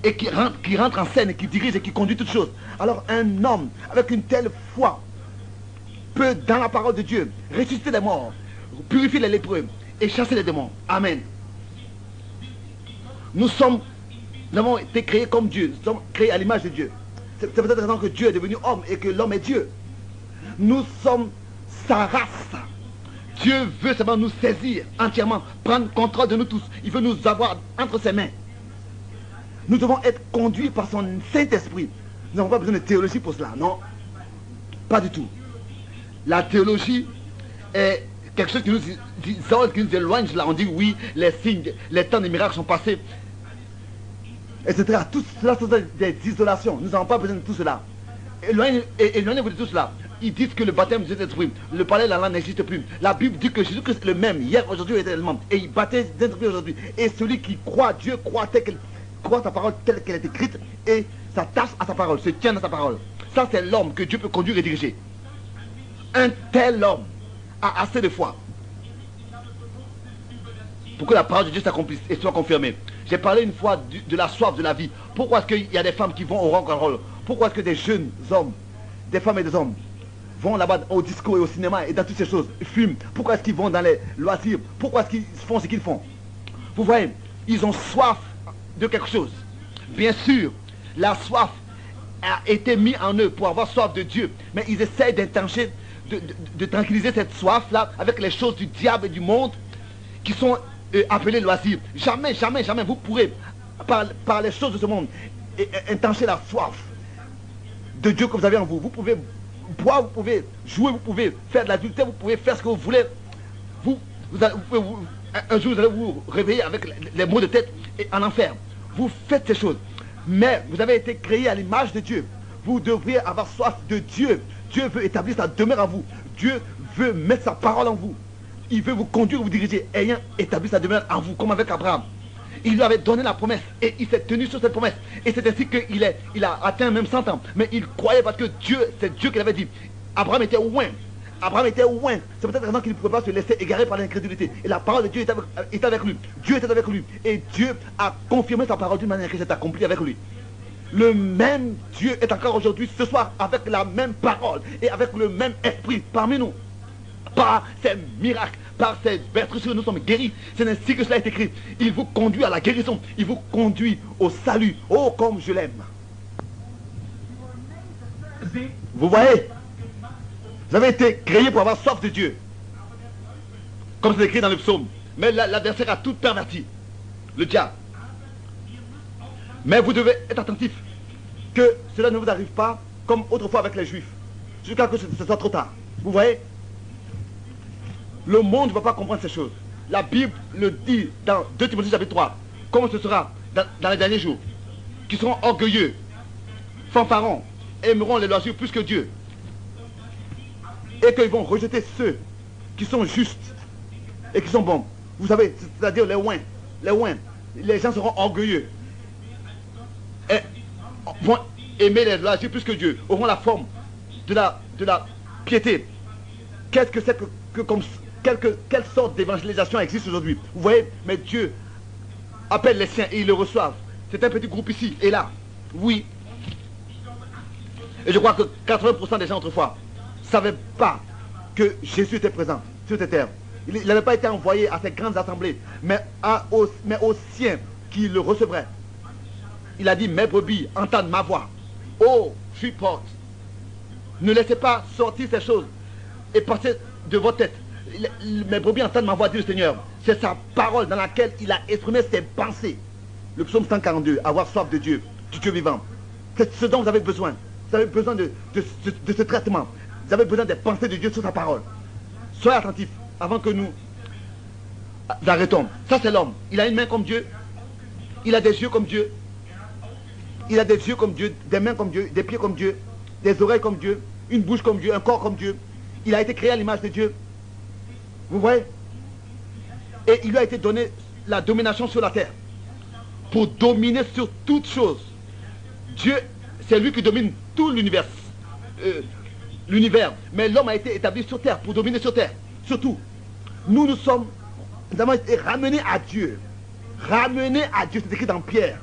et qui rentre en scène et qui dirige et qui conduit toutes choses. Alors un homme avec une telle foi peut, dans la parole de Dieu, ressusciter les morts, purifier les lépreux et chasser les démons. Amen. Nous avons été créés comme Dieu. Nous sommes créés à l'image de Dieu. C'est peut-être la raison que Dieu est devenu homme et que l'homme est Dieu. Nous sommes sa race. Dieu veut seulement nous saisir entièrement, prendre contrôle de nous tous. Il veut nous avoir entre ses mains. Nous devons être conduits par son Saint-Esprit. Nous n'avons pas besoin de théologie pour cela, non? Pas du tout. La théologie est quelque chose qui nous isole, qui nous éloigne. On dit oui, les signes, les temps des miracles sont passés, etc. Tout cela sont des isolations. Nous n'avons pas besoin de tout cela. Éloignez-vous de tout cela. Ils disent que le baptême du Saint-Esprit, le parler la langue n'existe plus. La Bible dit que Jésus-Christ est le même, hier, aujourd'hui et éternellement. Et il baptise du Saint-Esprit aujourd'hui. Et celui qui croit Dieu, croit sa parole telle qu'elle est écrite et s'attache à sa parole, se tient à sa parole. Ça, c'est l'homme que Dieu peut conduire et diriger. Un tel homme a assez de foi pour que la parole de Dieu s'accomplisse et soit confirmée. J'ai parlé une fois de la soif de la vie. Pourquoi est-ce qu'il y a des femmes qui vont au rock'n'roll? Pourquoi est-ce que des jeunes hommes, des femmes et des hommes, vont là-bas au disco et au cinéma et dans toutes ces choses, fument? Pourquoi est-ce qu'ils vont dans les loisirs? Pourquoi est-ce qu'ils font ce qu'ils font? Vous voyez, ils ont soif de quelque chose. Bien sûr, la soif a été mise en eux pour avoir soif de Dieu, mais ils essayent d'intencher de tranquilliser cette soif-là avec les choses du diable et du monde qui sont appelées loisirs. Jamais, jamais, jamais vous pourrez, par les choses de ce monde, intencher la soif de Dieu que vous avez en vous. Vous pouvez boire, vous pouvez jouer, vous pouvez faire de l'adultère, vous pouvez faire ce que vous voulez. Un jour, vous allez vous réveiller avec les maux de tête et en enfer. Vous faites ces choses. Mais vous avez été créé à l'image de Dieu. Vous devriez avoir soif de Dieu. Dieu veut établir sa demeure en vous. Dieu veut mettre sa parole en vous. Il veut vous conduire, vous diriger, ayant établi sa demeure en vous, comme avec Abraham. Il lui avait donné la promesse et il s'est tenu sur cette promesse. Et c'est ainsi qu'il a atteint même 100 ans. Mais il croyait parce que c'est Dieu qui l'avait dit. Abraham était loin. Abraham était loin. C'est peut-être raison qu'il ne pouvait pas se laisser égarer par l'incrédulité. Et la parole de Dieu était avec lui. Dieu était avec lui. Et Dieu a confirmé sa parole d'une manière qui s'est accomplie avec lui. Le même Dieu est encore aujourd'hui, ce soir, avec la même parole et avec le même esprit parmi nous. Par ces miracles, par ces vertus, nous sommes guéris. C'est ainsi que cela est écrit. Il vous conduit à la guérison. Il vous conduit au salut. Oh, comme je l'aime. Vous voyez? Vous avez été créé pour avoir soif de Dieu. Comme c'est écrit dans le psaume. Mais l'adversaire a tout perverti. Le diable. Mais vous devez être attentif. Que cela ne vous arrive pas comme autrefois avec les Juifs. Jusqu'à ce que ce soit trop tard. Vous voyez? Le monde ne va pas comprendre ces choses. La Bible le dit dans 2 Timothée chapitre 3. Comment ce sera dans les derniers jours. Qui seront orgueilleux, fanfarons, aimeront les loisirs plus que Dieu. Et qu'ils vont rejeter ceux qui sont justes et qui sont bons. Vous savez, c'est-à-dire les ouins. Les ouins. Les gens seront orgueilleux. Et vont aimer les loisirs plus que Dieu. Auront la forme de la piété. Qu'est-ce que c'est que comme quelle sorte d'évangélisation existe aujourd'hui? Vous voyez, mais Dieu appelle les siens et ils le reçoivent. C'est un petit groupe ici et là. Oui. Et je crois que 80% des gens autrefois ne savaient pas que Jésus était présent sur cette terre. Il n'avait pas été envoyé à ces grandes assemblées, mais aux siens qui le recevraient. Il a dit, mes brebis entendent ma voix. Oh, je suis porte. Ne laissez pas sortir ces choses et passer de votre tête. Mes brebis entendent ma voix, dit le Seigneur. C'est sa parole dans laquelle il a exprimé ses pensées. Le psaume 142, avoir soif de Dieu, du Dieu vivant. C'est ce dont vous avez besoin. Vous avez besoin de ce traitement. Vous avez besoin des pensées de Dieu sur sa parole. Soyez attentifs avant que nous arrêtons. Ça c'est l'homme. Il a une main comme Dieu. Il a des yeux comme Dieu. Il a des yeux comme Dieu, des mains comme Dieu, des pieds comme Dieu, des oreilles comme Dieu, une bouche comme Dieu, un corps comme Dieu. Il a été créé à l'image de Dieu. Vous voyez? Et il lui a été donné la domination sur la terre. Pour dominer sur toutes choses. Dieu, c'est lui qui domine tout l'univers. Mais l'homme a été établi sur terre, pour dominer sur terre. Surtout, nous avons été ramenés à Dieu. Ramenés à Dieu, c'est écrit dans Pierre.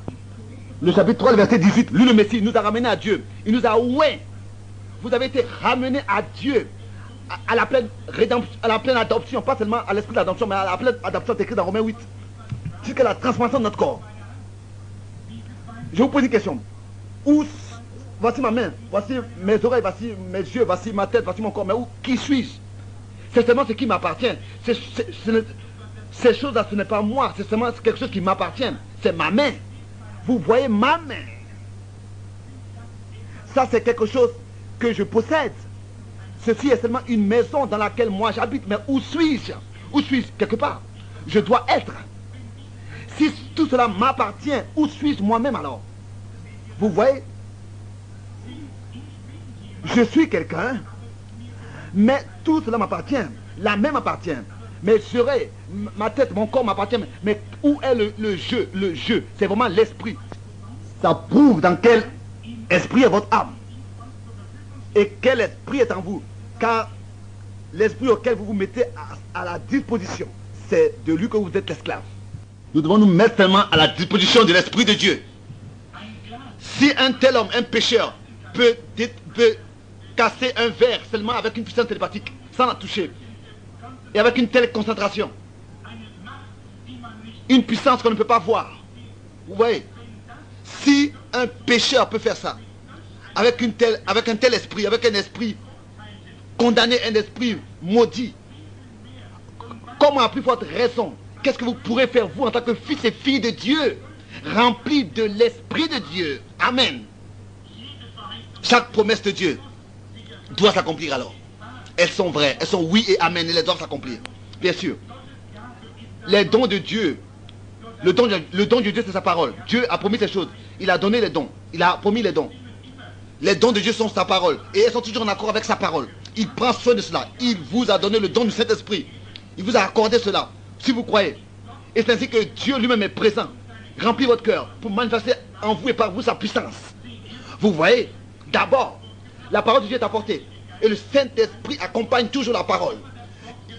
Le chapitre 3, le verset 18, lui le Messie nous a ramenés à Dieu. Il nous a oué. Vous avez été ramenés à Dieu. À la pleine rédemption, à la pleine adoption, pas seulement à l'esprit d'adoption, mais à la pleine adoption, c'est écrit dans Romains 8. Jusqu'à la transformation de notre corps. Je vous pose une question. Voici ma main, voici mes oreilles, voici mes yeux, voici ma tête, voici mon corps. Mais qui suis-je? C'est seulement ce qui m'appartient. Ces choses-là, ce n'est pas moi, c'est seulement quelque chose qui m'appartient. C'est ma main. Vous voyez ma main. Ça, c'est quelque chose que je possède. Ceci est seulement une maison dans laquelle moi j'habite. Mais où suis-je? Où suis-je? Quelque part. Je dois être. Si tout cela m'appartient, où suis-je moi-même alors? Vous voyez? Je suis quelqu'un, mais tout cela m'appartient. La main m'appartient. Mais ma tête, mon corps m'appartient. Mais où est le jeu? Le jeu, c'est vraiment l'esprit. Ça prouve dans quel esprit est votre âme. Et quel esprit est en vous. Car l'esprit auquel vous vous mettez à la disposition, c'est de lui que vous êtes l'esclave. Nous devons nous mettre seulement à la disposition de l'esprit de Dieu. Si un tel homme, un pécheur, peut casser un verre seulement avec une puissance télépathique, sans la toucher, et avec une telle concentration, une puissance qu'on ne peut pas voir, vous voyez, si un pécheur peut faire ça, avec un tel esprit, avec un esprit condamné, un esprit maudit, comment à plus forte raison, qu'est-ce que vous pourrez faire vous en tant que fils et filles de Dieu, remplis de l'esprit de Dieu? Amen. Chaque promesse de Dieu doit s'accomplir alors. Elles sont vraies, elles sont oui et amen, et elles doivent s'accomplir. Bien sûr. Les dons de Dieu, le don de Dieu, c'est sa parole. Dieu a promis ces choses. Il a donné les dons. Il a promis les dons. Les dons de Dieu sont sa parole. Et elles sont toujours en accord avec sa parole. Il prend soin de cela. Il vous a donné le don du Saint-Esprit. Il vous a accordé cela. Si vous croyez. Et c'est ainsi que Dieu lui-même est présent. Remplit votre cœur pour manifester en vous et par vous sa puissance. Vous voyez, d'abord, la parole de Dieu est apportée. Et le Saint-Esprit accompagne toujours la parole.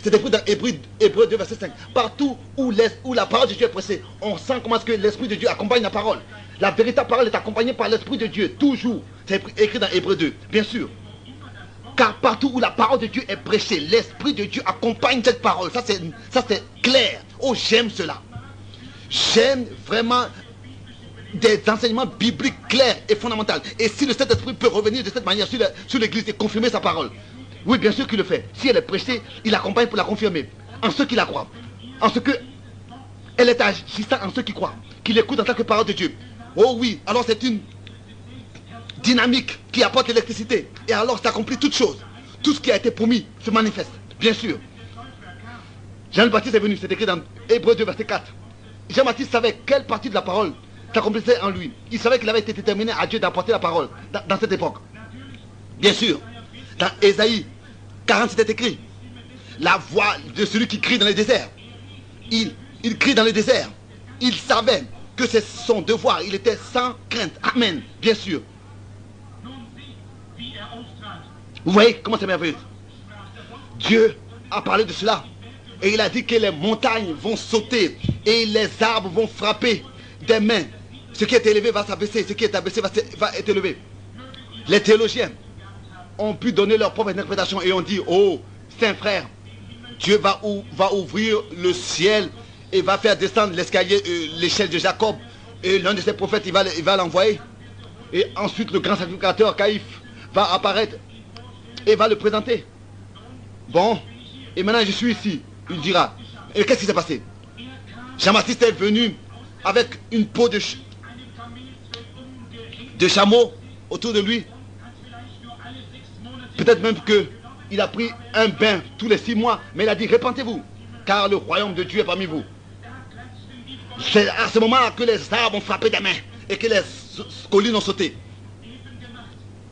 C'est écrit dans Hébreux 2, verset 5. Partout où la parole de Dieu est pressée, on sent comment est-ce que l'Esprit de Dieu accompagne la parole. La véritable parole est accompagnée par l'Esprit de Dieu, toujours. C'est écrit dans Hébreux 2, bien sûr. Car partout où la parole de Dieu est prêchée, l'Esprit de Dieu accompagne cette parole. Ça c'est clair. Oh, j'aime cela. J'aime vraiment des enseignements bibliques clairs et fondamentaux. Et si le Saint-Esprit peut revenir de cette manière sur l'Église et confirmer sa parole, oui, bien sûr qu'il le fait. Si elle est prêchée, il accompagne pour la confirmer. En ceux qui la croient. En ce que elle est agissante en ceux qui croient. Qui l'écoutent en tant que parole de Dieu. Oh oui, alors c'est une dynamique qui apporte l'électricité. Et alors s'accomplit toute chose. Tout ce qui a été promis se manifeste. Bien sûr. Jean-Baptiste est venu, c'est écrit dans Hébreux 2, verset 4. Jean-Baptiste savait quelle partie de la parole s'accomplissait en lui. Il savait qu'il avait été déterminé à Dieu d'apporter la parole dans cette époque. Bien sûr. Dans Ésaïe 40, c'était écrit. La voix de celui qui crie dans le désert. Il crie dans le désert. Il savait que c'est son devoir. Il était sans crainte. Amen. Bien sûr. Vous voyez comment c'est merveilleux. Dieu a parlé de cela. Et il a dit que les montagnes vont sauter. Et les arbres vont frapper des mains. Ce qui est élevé va s'abaisser. Ce qui est abaissé va être élevé. Les théologiens ont pu donner leur propre interprétation et ont dit, oh, saint frère, Dieu va ouvrir le ciel et va faire descendre l'escalier, l'échelle de Jacob, et l'un de ses prophètes, il va l'envoyer. Et ensuite, le grand sacrificateur Caïphe va apparaître et va le présenter. Bon, et maintenant je suis ici, il dira. Et qu'est-ce qui s'est passé? Jean-Baptiste est venu avec une peau de chameau autour de lui. Peut-être même qu'il a pris un bain tous les 6 mois, mais il a dit, répentez-vous, car le royaume de Dieu est parmi vous. C'est à ce moment-là que les arbres ont frappé des mains et que les collines ont sauté.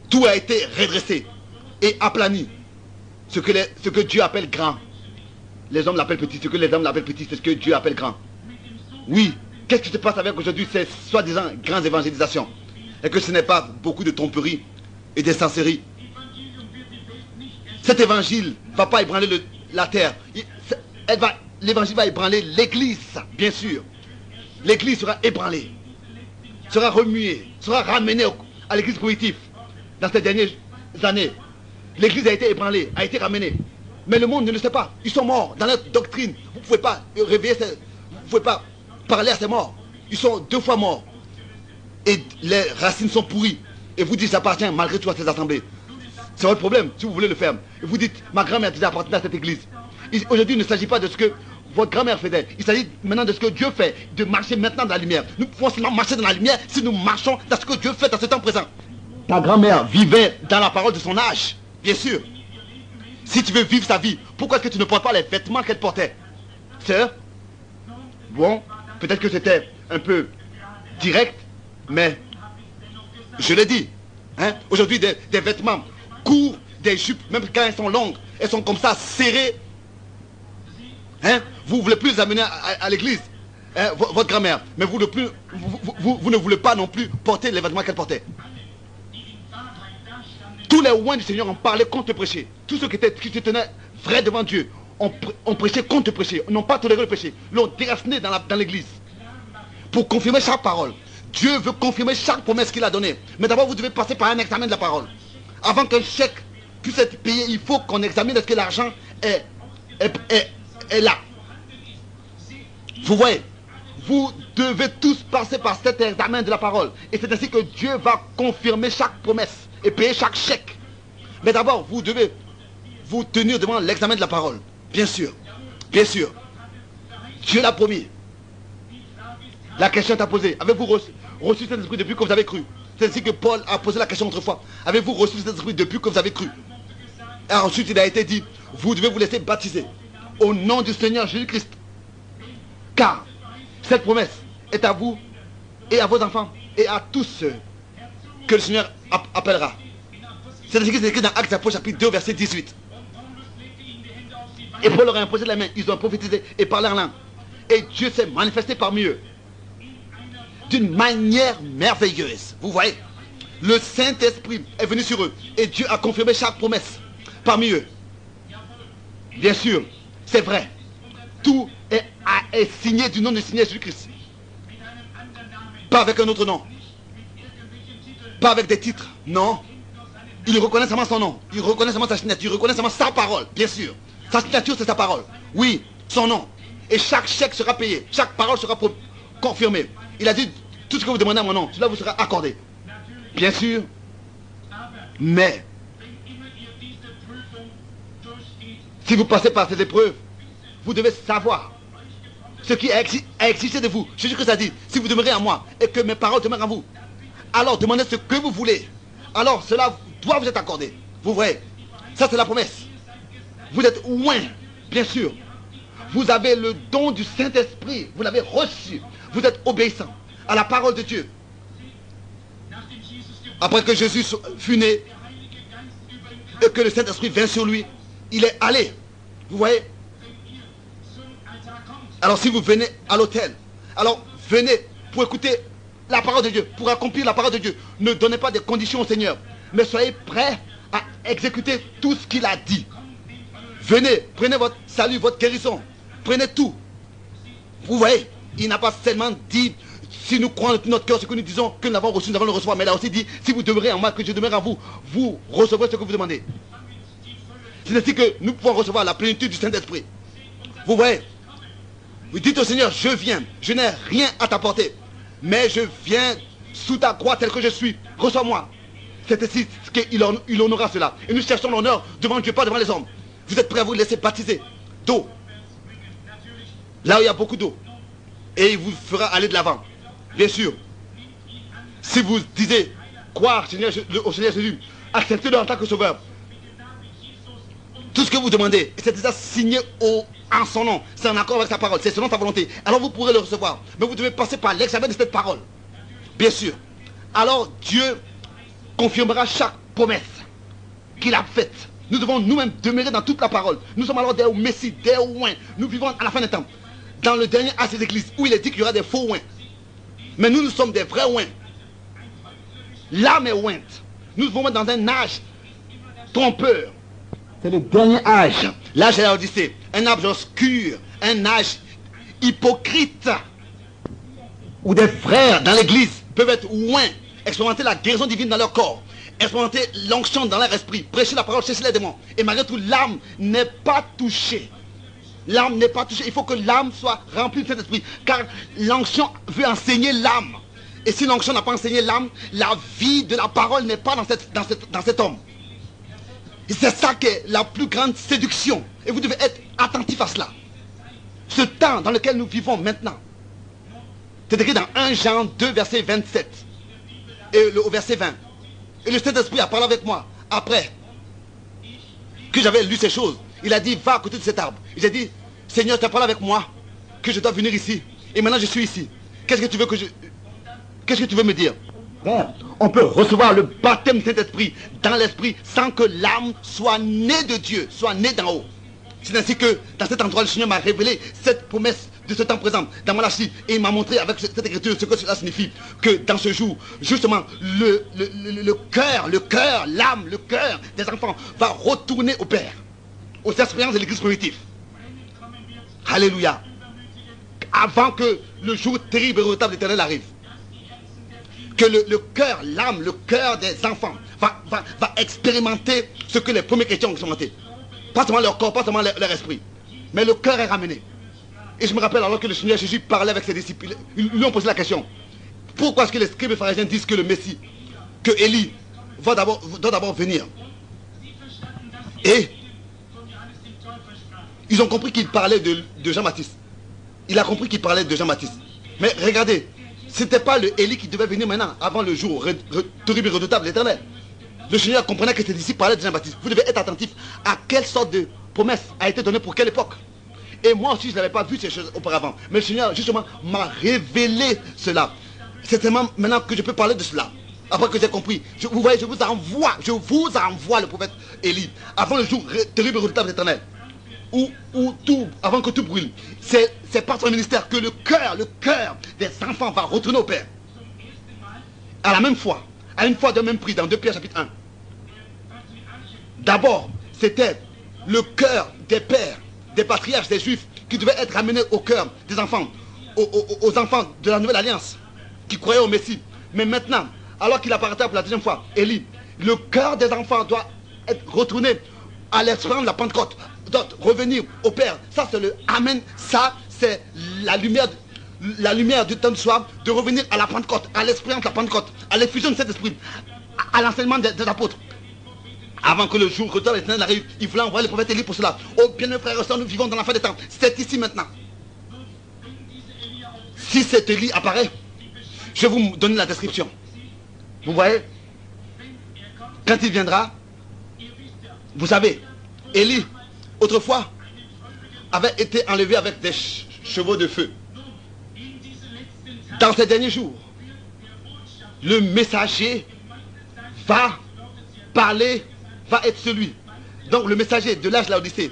Tout a été redressé et aplani. Ce que Dieu appelle grand. Les hommes l'appellent petit. Ce que les hommes l'appellent petit, c'est ce que Dieu appelle grand. Oui. Qu'est-ce qui se passe avec aujourd'hui ces soi-disant grandes évangélisations? Et que ce n'est pas beaucoup de tromperie et d'incenserie. Cet évangile ne va pas ébranler la terre. L'évangile va ébranler l'église, bien sûr. L'église sera ébranlée, sera remuée, sera ramenée à l'église primitive dans ces dernières années. L'église a été ébranlée, a été ramenée. Mais le monde ne le sait pas. Ils sont morts dans leur doctrine. Vous ne pouvez pas réveiller, vous ne pouvez pas parler à ces morts. Ils sont 2 fois morts. Et les racines sont pourries. Et vous dites, ça appartient malgré tout à ces assemblées. C'est votre problème, si vous voulez le faire. Et vous dites, ma grand-mère déjà appartenait à cette église. Aujourd'hui, il ne s'agit pas de ce que votre grand-mère faisait. Il s'agit maintenant de ce que Dieu fait, de marcher maintenant dans la lumière. Nous pouvons seulement marcher dans la lumière si nous marchons dans ce que Dieu fait dans ce temps présent. Ta grand-mère vivait dans la parole de son âge, bien sûr. Si tu veux vivre sa vie, pourquoi est-ce que tu ne portes pas les vêtements qu'elle portait? Sœur, bon, peut-être que c'était un peu direct, mais je l'ai dit. Hein? Aujourd'hui, des vêtements courts, des jupes, même quand elles sont longues, elles sont comme ça, serrées. Hein? Vous ne voulez plus les amener à l'église, hein? Votre grand-mère, mais vous ne voulez pas non plus porter les vêtements qu'elle portait. Tous les oins du Seigneur ont parlé contre le péché. Tous ceux qui se tenaient vrais devant Dieu ont prêché contre le péché, n'ont pas toléré le péché, l'ont déraciné dans l'église. Pour confirmer chaque parole. Dieu veut confirmer chaque promesse qu'il a donnée. Mais d'abord, vous devez passer par un examen de la parole. Avant qu'un chèque puisse être payé, il faut qu'on examine est-ce que l'argent est là. Vous voyez, vous devez tous passer par cet examen de la parole. Et c'est ainsi que Dieu va confirmer chaque promesse et payer chaque chèque. Mais d'abord, vous devez vous tenir devant l'examen de la parole. Bien sûr. Bien sûr. Dieu l'a promis. La question est à poser. Avez-vous reçu cet esprit depuis que vous avez cru? C'est ainsi que Paul a posé la question autrefois. Avez-vous reçu cet esprit depuis que vous avez cru? Et ensuite, il a été dit, vous devez vous laisser baptiser au nom du Seigneur Jésus-Christ. Car cette promesse est à vous et à vos enfants et à tous ceux que le Seigneur appellera. C'est ce qui est écrit dans Actes des Apôtres chapitre 2 verset 18. Et Paul leur a imposé la main, ils ont prophétisé et parlé en langue. Et Dieu s'est manifesté parmi eux d'une manière merveilleuse. Vous voyez, le Saint-Esprit est venu sur eux et Dieu a confirmé chaque promesse parmi eux. Bien sûr, c'est vrai. Tout est signé du nom du Seigneur Jésus-Christ. Pas avec un autre nom. Pas avec des titres. Non. Il reconnaît seulement son nom. Il reconnaît seulement sa signature. Il reconnaît seulement sa parole. Bien sûr. Sa signature, c'est sa parole. Oui, son nom. Et chaque chèque sera payé. Chaque parole sera confirmée. Il a dit, tout ce que vous demandez à mon nom, cela vous sera accordé. Bien sûr. Mais, si vous passez par ces épreuves, vous devez savoir ce qui a existé de vous. Jésus-Christ a dit, si vous demeurez en moi et que mes paroles demeurent en vous, alors demandez ce que vous voulez. Alors cela doit vous être accordé. Vous voyez, ça c'est la promesse. Vous êtes oint, bien sûr. Vous avez le don du Saint-Esprit. Vous l'avez reçu. Vous êtes obéissant à la parole de Dieu. Après que Jésus fut né et que le Saint-Esprit vint sur lui, il est allé. Vous voyez? Alors si vous venez à l'autel, alors venez pour écouter la parole de Dieu, pour accomplir la parole de Dieu. Ne donnez pas des conditions au Seigneur, mais soyez prêts à exécuter tout ce qu'il a dit. Venez, prenez votre salut, votre guérison, prenez tout. Vous voyez, il n'a pas seulement dit, si nous croyons de tout notre cœur ce que nous disons, que nous l'avons reçu, nous allons le recevoir, mais il a aussi dit, si vous demeurez en moi, que je demeure en vous, vous recevrez ce que vous demandez. C'est ainsi que nous pouvons recevoir la plénitude du Saint-Esprit. Vous voyez, vous dites au Seigneur, je viens, je n'ai rien à t'apporter, mais je viens sous ta croix tel que je suis, reçois-moi. C'est ainsi qu'il honorera cela. Et nous cherchons l'honneur devant Dieu, pas devant les hommes. Vous êtes prêts à vous laisser baptiser d'eau, là où il y a beaucoup d'eau, et il vous fera aller de l'avant. Bien sûr, si vous disiez croire au Seigneur Jésus, acceptez-le en tant que sauveur, tout ce que vous demandez, c'est déjà signé en son nom, c'est en accord avec sa parole, c'est selon sa volonté, alors vous pourrez le recevoir. Mais vous devez passer par l'examen de cette parole. Bien sûr. Alors Dieu confirmera chaque promesse qu'il a faite. Nous devons nous-mêmes demeurer dans toute la parole. Nous sommes alors des Messie, des oints. Nous vivons à la fin des temps, dans le dernier âge des églises, où il est dit qu'il y aura des faux oints. Mais nous sommes des vrais oints. L'âme est ointe. Nous vivons dans un âge trompeur. C'est le dernier âge. L'âge de l'Odyssée. Un âge obscur. Un âge hypocrite. Où des frères dans l'église peuvent être oints, expérimenter la guérison divine dans leur corps, expérimenter l'onction dans leur esprit, prêcher la parole, chasser les démons. Et malgré tout, l'âme n'est pas touchée. L'âme n'est pas touchée. Il faut que l'âme soit remplie de cet esprit. Car l'onction veut enseigner l'âme. Et si l'onction n'a pas enseigné l'âme, la vie de la parole n'est pas dans cet homme. Et c'est ça qui est la plus grande séduction. Et vous devez être attentif à cela. Ce temps dans lequel nous vivons maintenant, c'est écrit dans 1 Jean 2, verset 27. Et au verset 20. Et le Saint-Esprit a parlé avec moi. Après que j'avais lu ces choses, il a dit, va à côté de cet arbre. J'ai dit, Seigneur, tu as parlé avec moi que je dois venir ici. Et maintenant je suis ici. Qu'est-ce que tu veux Qu'est-ce que tu veux me dire? On peut recevoir le baptême de Saint-Esprit dans l'esprit sans que l'âme soit née de Dieu, soit née d'en haut. C'est ainsi que dans cet endroit, le Seigneur m'a révélé cette promesse de ce temps présent dans Malachie. Et il m'a montré avec cette écriture ce que cela signifie. Que dans ce jour, justement, le cœur, l'âme, le cœur des enfants va retourner au Père, aux expériences de l'église primitive. Alléluia. Avant que le jour terrible et redoutable de l'Éternel arrive. Que le cœur, l'âme, le cœur des enfants va expérimenter ce que les premiers chrétiens ont expérimenté. Pas seulement leur corps, pas seulement leur esprit. Mais le cœur est ramené. Et je me rappelle alors que le Seigneur Jésus parlait avec ses disciples. Ils lui ont posé la question. Pourquoi est-ce que les scribes et pharisiens disent que le Messie, que Élie, doit d'abord venir? Et ils ont compris qu'il parlait de Jean-Baptiste. Il a compris qu'il parlait de Jean-Baptiste. Mais regardez, ce n'était pas le Élie qui devait venir maintenant, avant le jour terrible et redoutable de l'Éternel. le Seigneur comprenait que ses disciples parlaient de Jean-Baptiste. Vous devez être attentif à quelle sorte de promesse a été donnée pour quelle époque. Et moi aussi, je n'avais pas vu ces choses auparavant. Mais le Seigneur, justement, m'a révélé cela. C'est seulement maintenant que je peux parler de cela. Après que j'ai compris. Vous voyez, je vous envoie le prophète Élie. Avant le jour terrible et redoutable d'éternel. Où tout, avant que tout brûle. C'est par son ministère que le cœur des enfants va retourner au Père. À la même fois. À une fois de même prix dans 2 Pierre chapitre 1. D'abord, c'était le cœur des pères, des patriarches, des juifs, qui devait être ramené au cœur des enfants, aux enfants de la nouvelle alliance, qui croyaient au Messie. Mais maintenant, alors qu'il apparaîtra pour la deuxième fois, Élie, le cœur des enfants doit être retourné à l'expérience de la Pentecôte, doit revenir au Père. Ça, c'est le Amen. Ça, c'est la lumière du temps de soir, de revenir à la Pentecôte, à l'expérience de la Pentecôte, à l'effusion de cet esprit, à l'enseignement des apôtres. Avant que le jour retour l'éternel arrive, il voulait envoyer le prophète Élie pour cela. Oh bien, mes frères et sœurs, nous vivons dans la fin des temps. C'est ici maintenant. Si cet Élie apparaît, je vais vous donner la description. Vous voyez, quand il viendra, vous savez, Élie, autrefois, avait été enlevé avec des chevaux de feu. Dans ces derniers jours, le messager va parler, va être celui. Donc le messager de l'âge de l'Odyssée,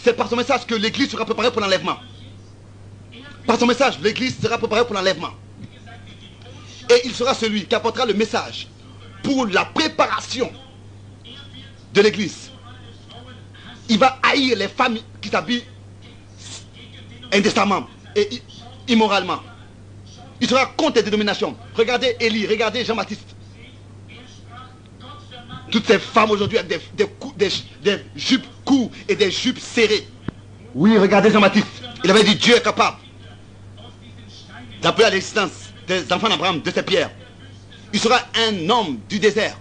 c'est par son message que l'église sera préparée pour l'enlèvement. Par son message, l'église sera préparée pour l'enlèvement. Et il sera celui qui apportera le message pour la préparation de l'église. Il va haïr les femmes qui s'habillent indécemment et immoralement. Il sera contre les dénominations. Regardez Élie, regardez Jean-Baptiste. Toutes ces femmes aujourd'hui avec des jupes courtes et des jupes serrées. Oui, regardez Jean-Baptiste. Il avait dit Dieu est capable d'appeler à l'existence des enfants d'Abraham de ces pierres. Il sera un homme du désert.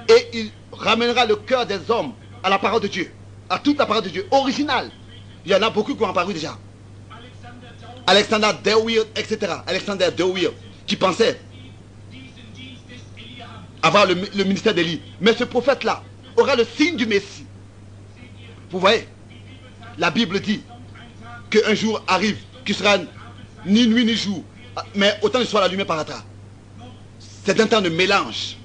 Et il ramènera le cœur des hommes à la parole de Dieu. À toute la parole de Dieu originale. Il y en a beaucoup qui ont apparu déjà. Alexander Dewey, etc. Alexander Dewey, qui pensait avoir le ministère d'Élie. Mais ce prophète-là aura le signe du Messie. Vous voyez, la Bible dit qu'un jour arrive, qui sera ni nuit ni jour, mais autant de soir la lumière paraîtra. C'est un temps de mélange.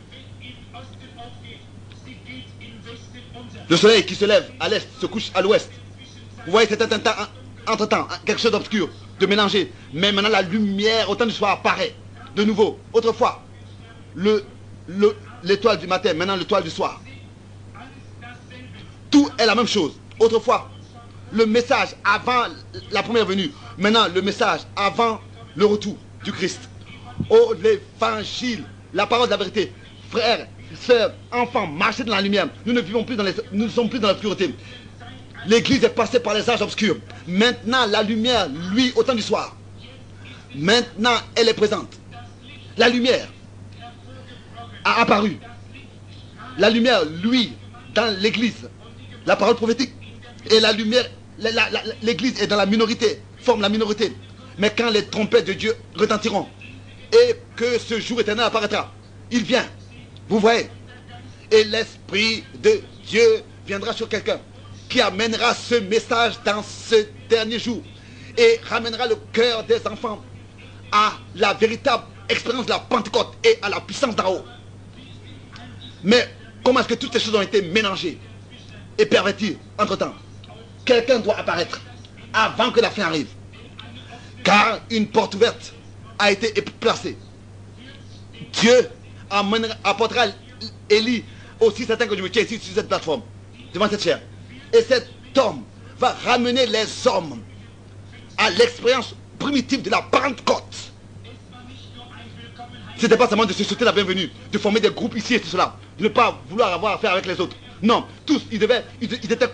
Le soleil qui se lève à l'est se couche à l'ouest. Vous voyez, c'est un temps, entre-temps, quelque chose d'obscur, de mélanger. Mais maintenant la lumière, autant de soir apparaît de nouveau. Autrefois, l'étoile du matin, maintenant l'étoile du soir. Tout est la même chose. Autrefois, le message avant la première venue. Maintenant, le message avant le retour du Christ. Oh, l'évangile, la parole de la vérité. Frères, sœurs, enfants, marchez dans la lumière. Nous ne vivons plus nous ne sommes plus dans la pureté. L'église est passée par les âges obscurs. Maintenant, la lumière, lui, au temps du soir. Maintenant, elle est présente. La lumière a apparu. La lumière, lui, dans l'église. La parole prophétique. Et la lumière, l'église est dans la minorité, forme la minorité. Mais quand les trompettes de Dieu retentiront et que ce jour éternel apparaîtra, il vient. Vous voyez. Et l'Esprit de Dieu viendra sur quelqu'un qui amènera ce message dans ce dernier jour et ramènera le cœur des enfants à la véritable expérience de la Pentecôte et à la puissance d'en haut. Mais comment est-ce que toutes ces choses ont été mélangées et perverties entre-temps? Quelqu'un doit apparaître avant que la fin arrive. Car une porte ouverte a été placée. Dieu apportera Élie aussi certain que je me tiens ici sur cette plateforme, devant cette chair. Et cet homme va ramener les hommes à l'expérience primitive de la Pentecôte. Ce n'était pas seulement de se souhaiter la bienvenue, de former des groupes ici et tout cela, de ne pas vouloir avoir affaire avec les autres. Non, tous, ils étaient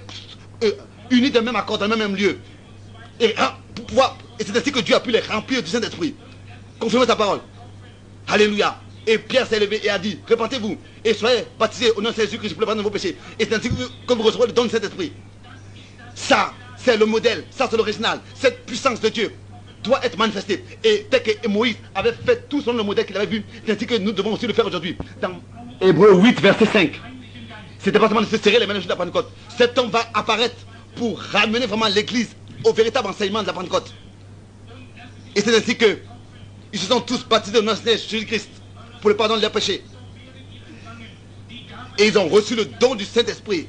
unis d'un même accord, dans le même lieu. Et c'est ainsi que Dieu a pu les remplir du Saint-Esprit. Confirmez sa parole. Alléluia. Et Pierre s'est levé et a dit, repentez-vous et soyez baptisés au nom de Jésus-Christ pour le pardon de vos péchés. Et c'est ainsi que vous recevrez le don de cet esprit. Ça, c'est le modèle, ça c'est l'original. Cette puissance de Dieu doit être manifesté. Et tel que Moïse avait fait tout selon le modèle qu'il avait vu, c'est ainsi que nous devons aussi le faire aujourd'hui. Dans Hébreux 8, verset 5. C'était pas seulement de se serrer les mains le jour de la Pentecôte. Cet homme va apparaître pour ramener vraiment l'église au véritable enseignement de la Pentecôte. Et c'est ainsi que ils se sont tous baptisés au nom de Jésus-Christ pour le pardon de leurs péchés. Et ils ont reçu le don du Saint-Esprit.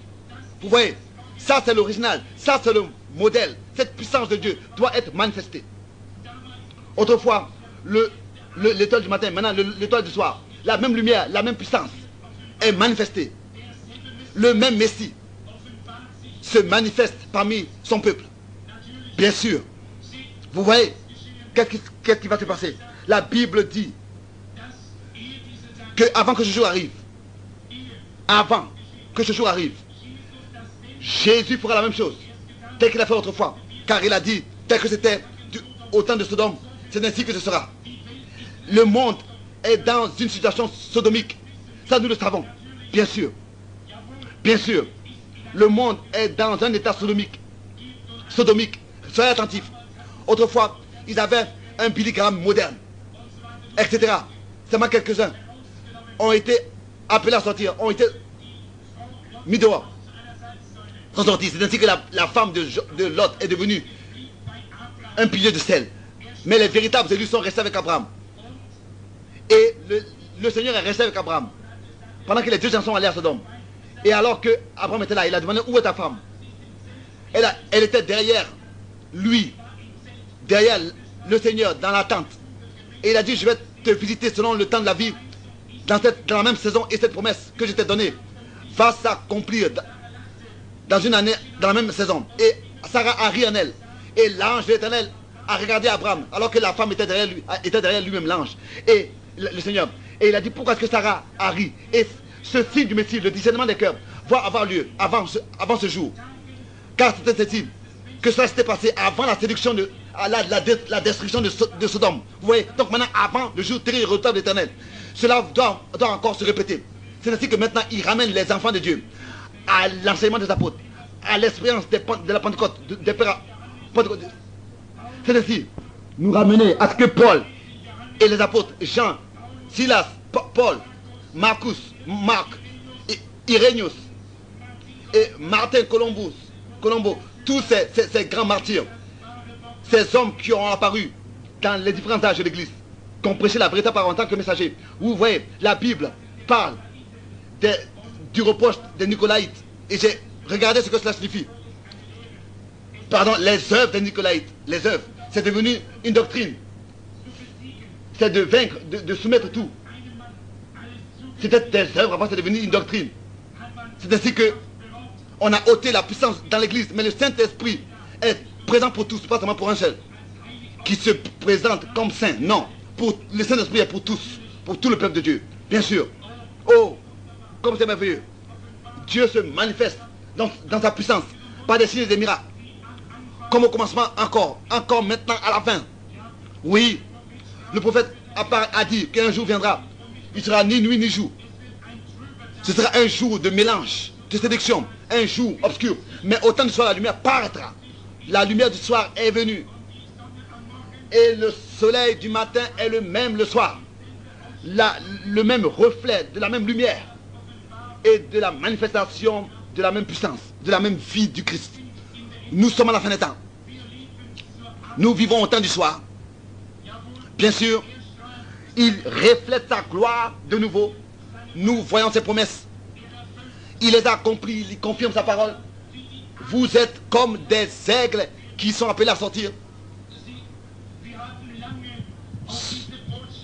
Vous voyez, ça c'est l'original, ça c'est le modèle. Cette puissance de Dieu doit être manifestée. Autrefois, l'étoile du matin, maintenant l'étoile du soir, la même lumière, la même puissance est manifestée. Le même Messie se manifeste parmi son peuple. Bien sûr. Vous voyez, qu'est-ce qui va se passer? La Bible dit que avant que ce jour arrive, Jésus fera la même chose, tel qu'il a fait autrefois. Car il a dit, tel que c'était au temps de Sodome, c'est ainsi que ce sera. Le monde est dans une situation sodomique. Ça, nous le savons. Bien sûr. Bien sûr. Le monde est dans un état sodomique. Soyez attentifs. Autrefois, ils avaient un Billy Graham moderne, etc. Seulement quelques-uns ont été appelés à sortir, ont été mis dehors. Sont sortis. C'est ainsi que la femme de Lot est devenue un pilier de sel. Mais les véritables élus sont restés avec Abraham. Et le Seigneur est resté avec Abraham pendant que les deux gens sont allés à Sodome. Et alors que Abraham était là, il a demandé où est ta femme. Elle était derrière lui, derrière le Seigneur, dans la tente. Et il a dit, je vais te visiter selon le temps de la vie, dans la même saison, et cette promesse que je t'ai donnée va s'accomplir dans une année, dans la même saison. Et Sarah a ri en elle. Et l'ange de l'Éternel a regardé Abraham, alors que la femme était derrière lui-même, l'ange. Et le Seigneur. Et il a dit, pourquoi est-ce que Sarah a ri? Et ce signe du Messie, le discernement des cœurs, va avoir lieu avant ce jour. Car c'était ceci, que cela s'était passé avant la séduction la destruction de Sodome. Vous voyez, donc maintenant, avant le jour terrible et redoutable de l'Éternel, cela doit encore se répéter. C'est ainsi que maintenant, il ramène les enfants de Dieu à l'enseignement des apôtres, à l'expérience de la Pentecôte, des pères Pentecôte. C'est ainsi, nous ramener à ce que Paul et les apôtres, Jean, Silas, Paul, Marcus, Marc, Irénius et Martin Colombo, tous ces grands martyrs, ces hommes qui ont apparu dans les différents âges de l'Église, qui ont prêché la vérité par en tant que messagers. Vous voyez, la Bible parle du reproche des Nicolaïtes. Et j'ai regardé ce que cela signifie. Pardon, les œuvres des Nicolaïtes, les œuvres, c'est devenu une doctrine. C'est de vaincre, de soumettre tout. C'était des œuvres, avant c'est devenu une doctrine. C'est ainsi que on a ôté la puissance dans l'Église, mais le Saint-Esprit est présent pour tous, pas seulement pour un seul, qui se présente comme saint. Non, le Saint-Esprit est pour tous, pour tout le peuple de Dieu, bien sûr. Oh, comme c'est merveilleux. Dieu se manifeste dans sa puissance, par des signes et des miracles. Comme au commencement, encore maintenant à la fin. Oui, le prophète a dit qu'un jour viendra, il sera ni nuit ni jour. Ce sera un jour de mélange, de séduction, un jour obscur. Mais au temps du soir, la lumière paraîtra. La lumière du soir est venue. Et le soleil du matin est le même le soir. Le même reflet de la même lumière et de la manifestation de la même puissance, de la même vie du Christ. Nous sommes à la fin des temps. Nous vivons au temps du soir. Bien sûr, il reflète sa gloire de nouveau. Nous voyons ses promesses. Il les a accomplis, il confirme sa parole. Vous êtes comme des aigles qui sont appelés à sortir.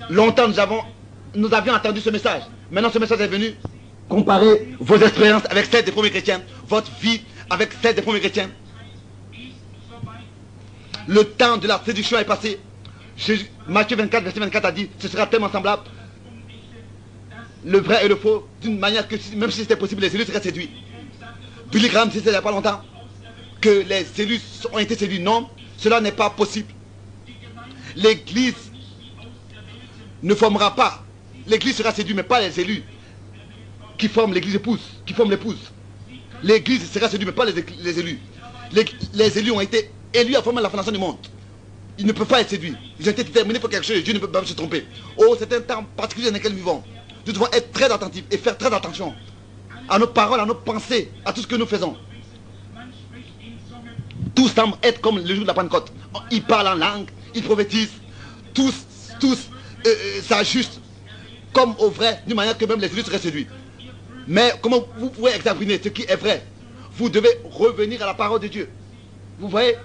Longtemps nous avions entendu ce message. Maintenant ce message est venu. Comparez vos expériences avec celles des premiers chrétiens. Votre vie avec celle des premiers chrétiens. Le temps de la séduction est passé. Matthieu 24, verset 24 a dit, ce sera tellement semblable, le vrai et le faux, d'une manière que même si c'était possible, les élus seraient séduits. Billy Graham disait il n'y a pas longtemps que les élus ont été séduits. Non, cela n'est pas possible. L'église ne formera pas. L'église sera séduite, mais pas les élus qui forment l'église épouse, qui forment l'épouse. L'église sera séduite, mais pas les élus. Les élus ont été élus à former la fondation du monde. Ils ne peuvent pas être séduits. Ils ont été déterminés pour quelque chose et Dieu ne peut pas se tromper. Oh, c'est un temps particulier dans lequel nous vivons. Nous devons être très attentifs et faire très attention à nos paroles, à nos pensées, à tout ce que nous faisons. Tous semblent être comme le jour de la Pentecôte. Ils parlent en langue, ils prophétisent. Tous s'ajustent comme au vrai, d'une manière que même les séduits seraient séduits. Mais comment vous pouvez examiner ce qui est vrai? Vous devez revenir à la parole de Dieu. Vous voyez?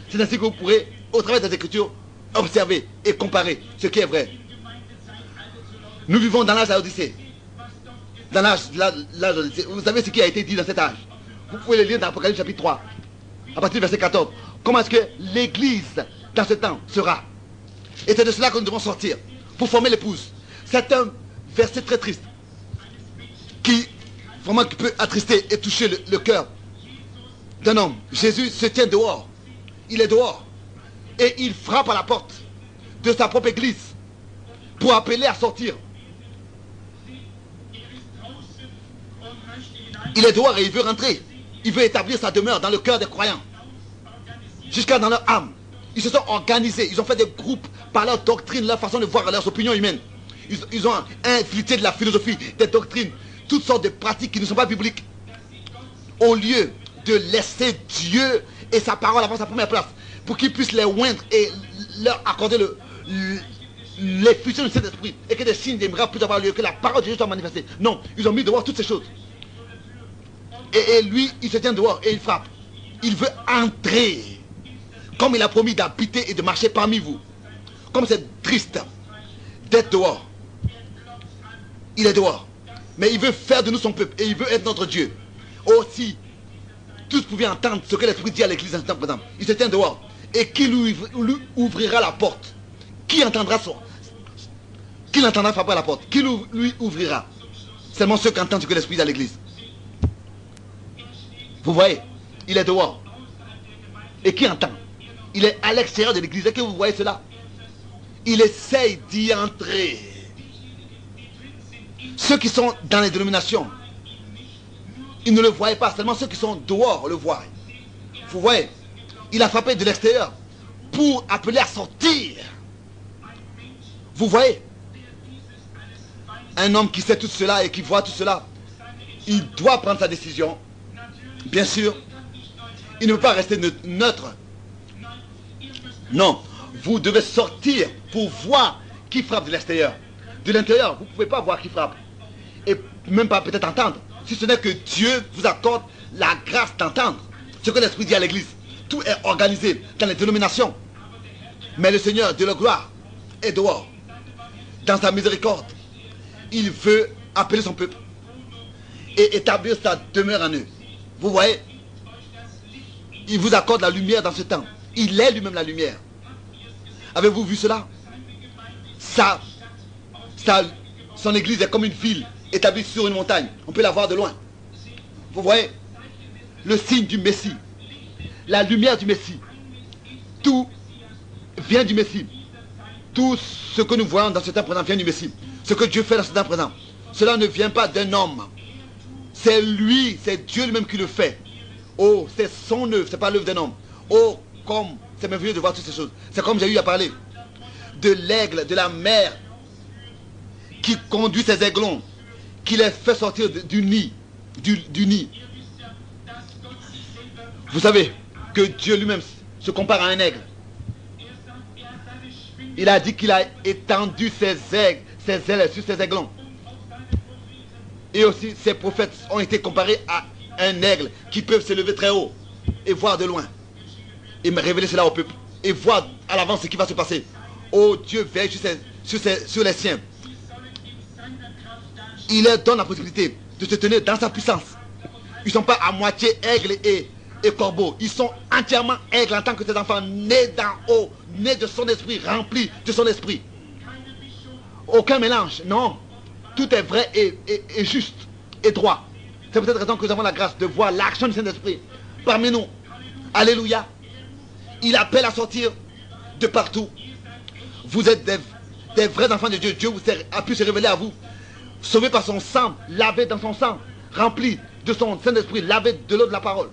C'est ainsi que vous pourrez, au travers des Écritures, observer et comparer ce qui est vrai. Nous vivons dans l'âge de l'Odyssée. Dans l'âge de l'Odyssée. Vous savez ce qui a été dit dans cet âge. Vous pouvez le lire dans Apocalypse chapitre 3, à partir du verset 14. Comment est-ce que l'Église, dans ce temps, sera? Et c'est de cela que nous devons sortir, pour former l'épouse. C'est un verset très triste, qui vraiment qui peut attrister et toucher le cœur d'un homme. Jésus se tient dehors. Il est dehors. Et il frappe à la porte de sa propre église pour appeler à sortir. Il est dehors et il veut rentrer. Il veut établir sa demeure dans le cœur des croyants. Jusqu'à dans leur âme. Ils se sont organisés. Ils ont fait des groupes par leur doctrine, leur façon de voir, leurs opinions humaines. Ils ont infiltré de la philosophie, des doctrines, toutes sortes de pratiques qui ne sont pas bibliques. Au lieu de laisser Dieu et sa parole avant sa première place, pour qu'ils puissent les oindre et leur accorder l'effusion du Saint-Esprit, et que des signes, des miracles puissent avoir lieu, que la parole de Dieu soit manifestée. Non, ils ont mis dehors toutes ces choses. Et lui, il se tient dehors et il frappe. Il veut entrer, comme il a promis d'habiter et de marcher parmi vous. Comme c'est triste d'être dehors. Il est dehors. Mais il veut faire de nous son peuple et il veut être notre Dieu. Aussi, tous pouvaient entendre ce que l'Esprit dit à l'église en ce temps présent. Il se tient dehors. Et qui lui ouvrira la porte? Qui entendra frapper à la porte? Qui lui ouvrira? Seulement ceux qui entendent ce que l'Esprit dit à l'église. Vous voyez, il est dehors. Et qui entend? Il est à l'extérieur de l'église. Est-ce que vous voyez cela? Il essaye d'y entrer. Ceux qui sont dans les dénominations, ils ne le voyaient pas. Seulement ceux qui sont dehors le voient. Vous voyez, il a frappé de l'extérieur pour appeler à sortir. Vous voyez, un homme qui sait tout cela et qui voit tout cela, il doit prendre sa décision. Bien sûr, il ne peut pas rester neutre. Non, vous devez sortir pour voir qui frappe de l'extérieur. De l'intérieur, vous ne pouvez pas voir qui frappe. Et même pas peut-être entendre. Si ce n'est que Dieu vous accorde la grâce d'entendre ce que l'Esprit dit à l'église. Tout est organisé dans les dénominations. Mais le Seigneur de la gloire est dehors. Dans sa miséricorde, il veut appeler son peuple et établir sa demeure en eux. Vous voyez, il vous accorde la lumière dans ce temps. Il est lui-même la lumière. Avez-vous vu cela? Son église est comme une ville établie sur une montagne. On peut la voir de loin. Vous voyez, le signe du Messie, la lumière du Messie. Tout vient du Messie. Tout ce que nous voyons dans ce temps présent vient du Messie. Ce que Dieu fait dans ce temps présent, cela ne vient pas d'un homme. C'est lui, c'est Dieu lui-même qui le fait. Oh, c'est son œuvre, c'est pas l'œuvre d'un homme. Oh, comme c'est merveilleux de voir toutes ces choses. C'est comme j'ai eu à parler de l'aigle, de la mer qui conduit ses aiglons, qui les fait sortir du nid, du nid. Vous savez que Dieu lui-même se compare à un aigle. Il a dit qu'il a étendu ses ailes sur ses aiglons. Et aussi, ses prophètes ont été comparés à un aigle qui peut se lever très haut et voir de loin. Et me révéler cela au peuple. Et voir à l'avance ce qui va se passer. Oh, Dieu veille sur les siens. Il leur donne la possibilité de se tenir dans sa puissance. Ils ne sont pas à moitié aigles et corbeaux. Ils sont entièrement aigles en tant que ses enfants nés d'en haut, nés de son esprit, remplis de son esprit. Aucun mélange, non. Tout est vrai et juste et droit. C'est pour cette raison que nous avons la grâce de voir l'action du Saint-Esprit parmi nous. Alléluia. Il appelle à sortir de partout. Vous êtes des vrais enfants de Dieu. Dieu a pu se révéler à vous. Sauvés par son sang, lavés dans son sang, remplis de son Saint-Esprit, lavés de l'eau de la parole.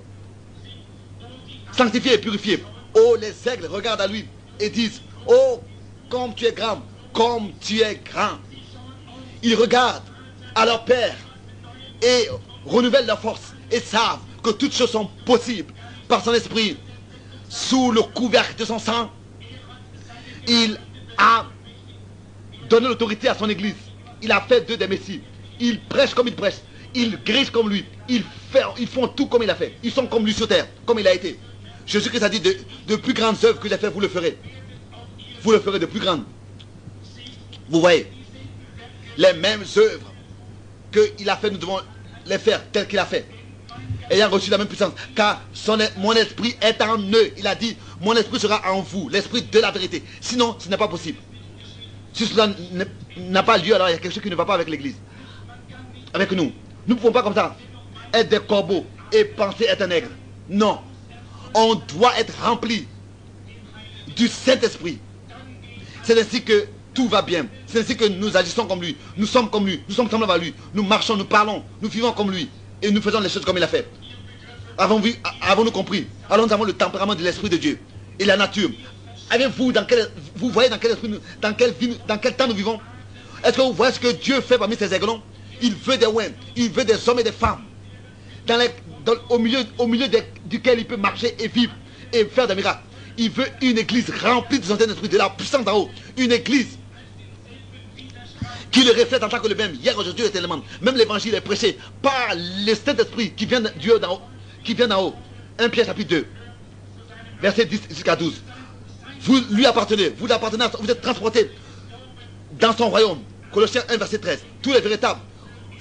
Sanctifiés et purifiés. Oh, les aigles regardent à lui. et disent, oh, comme tu es grand, comme tu es grand. Ils regardent à leur Père et renouvellent leur force et savent que toutes choses sont possibles par son esprit. Sous le couvercle de son sang, il a donné l'autorité à son église. Il a fait d'eux des messies. Ils prêchent comme il prêche. Ils guérissent comme lui. Ils font tout comme il a fait. Ils sont comme lui sur terre, comme il a été. Jésus-Christ a dit, de plus grandes œuvres que j'ai fait, vous le ferez. Vous le ferez de plus grandes. Vous voyez, les mêmes œuvres qu'il a fait, nous devons les faire telles qu'il a fait. Ayant reçu la même puissance. Car mon esprit est en eux. Il a dit, mon esprit sera en vous. L'esprit de la vérité. Sinon, ce n'est pas possible. Si cela n'a pas lieu, alors il y a quelque chose qui ne va pas avec l'église. Avec nous. Nous ne pouvons pas comme ça être des corbeaux et penser être un aigle. Non. On doit être rempli du Saint-Esprit. C'est ainsi que tout va bien. C'est ainsi que nous agissons comme lui. Nous sommes comme lui. Nous sommes semblables à lui. Nous marchons, nous parlons, nous vivons comme lui. Et nous faisons les choses comme il a fait. Avons-nous compris? Alors nous avons le tempérament de l'Esprit de Dieu. Et la nature. Avez-vous, vous voyez dans quel esprit, dans quel temps nous vivons? Est-ce que vous voyez ce que Dieu fait parmi ces aiglons? Il veut des ouins, il veut des hommes et des femmes. Au milieu duquel il peut marcher et vivre et faire des miracles. Il veut une église remplie de son Saint-Esprit, de la puissance d'en haut. Une église qui le reflète en tant que le même. Hier, aujourd'hui, éternellement. Même l'évangile est prêché par le Saint-Esprit qui vient du haut d'en haut. Qui vient d'en haut. 1 Pierre chapitre 2. Verset 10 jusqu'à 12. Vous lui appartenez. Vous l'appartenez. Vous êtes transportés dans son royaume. Colossiens 1 verset 13. Tous les véritables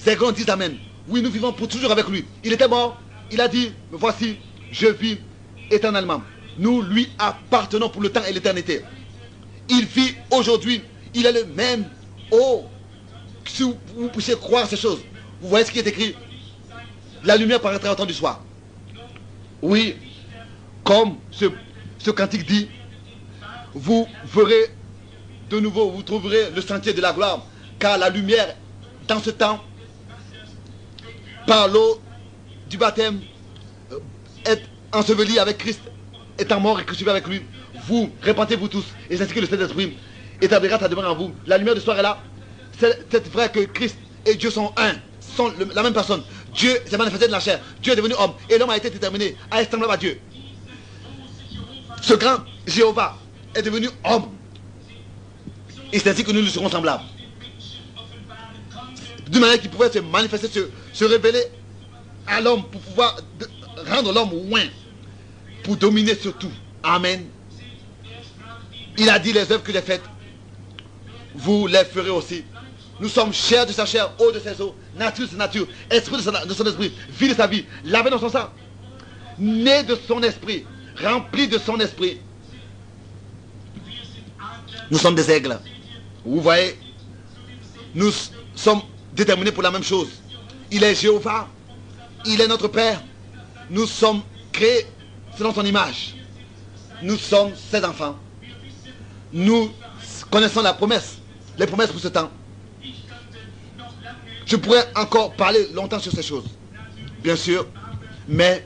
aiglons disent Amen. Oui, nous vivons pour toujours avec lui. Il était mort. Il a dit, voici, je vis éternellement. Nous lui appartenons pour le temps et l'éternité. Il vit aujourd'hui. Il est le même. Oh, si vous puissiez croire ces choses. Vous voyez ce qui est écrit. La lumière paraîtra au temps du soir. Oui, comme ce cantique dit, vous verrez de nouveau, vous trouverez le sentier de la gloire. Car la lumière, dans ce temps, par l'eau du baptême, est ensevelie avec Christ, étant mort et crucifié avec lui. Vous, répentez-vous tous, et c'est ainsi que le Saint-Esprit établira sa demeure en vous. La lumière du soir est là. C'est vrai que Christ et Dieu sont un, sont la même personne. Dieu s'est manifesté de la chair. Dieu est devenu homme. Et l'homme a été déterminé à être semblable à Dieu. Ce grand Jéhovah est devenu homme. Et c'est ainsi que nous lui serons semblables. D'une manière qu'il pouvait se manifester, se révéler à l'homme pour pouvoir rendre l'homme loin. Pour dominer sur tout. Amen. Il a dit les œuvres que j'ai faites, vous les ferez aussi. Nous sommes chairs de sa chair, eau de ses eaux, nature de sa nature, esprit de son esprit, vie de sa vie, lavé dans son sang, né de son esprit, rempli de son esprit. Nous sommes des aigles. Vous voyez, nous sommes déterminés pour la même chose. Il est Jéhovah, il est notre Père. Nous sommes créés selon son image. Nous sommes ses enfants. Nous connaissons la promesse, les promesses pour ce temps. Je pourrais encore parler longtemps sur ces choses, bien sûr, mais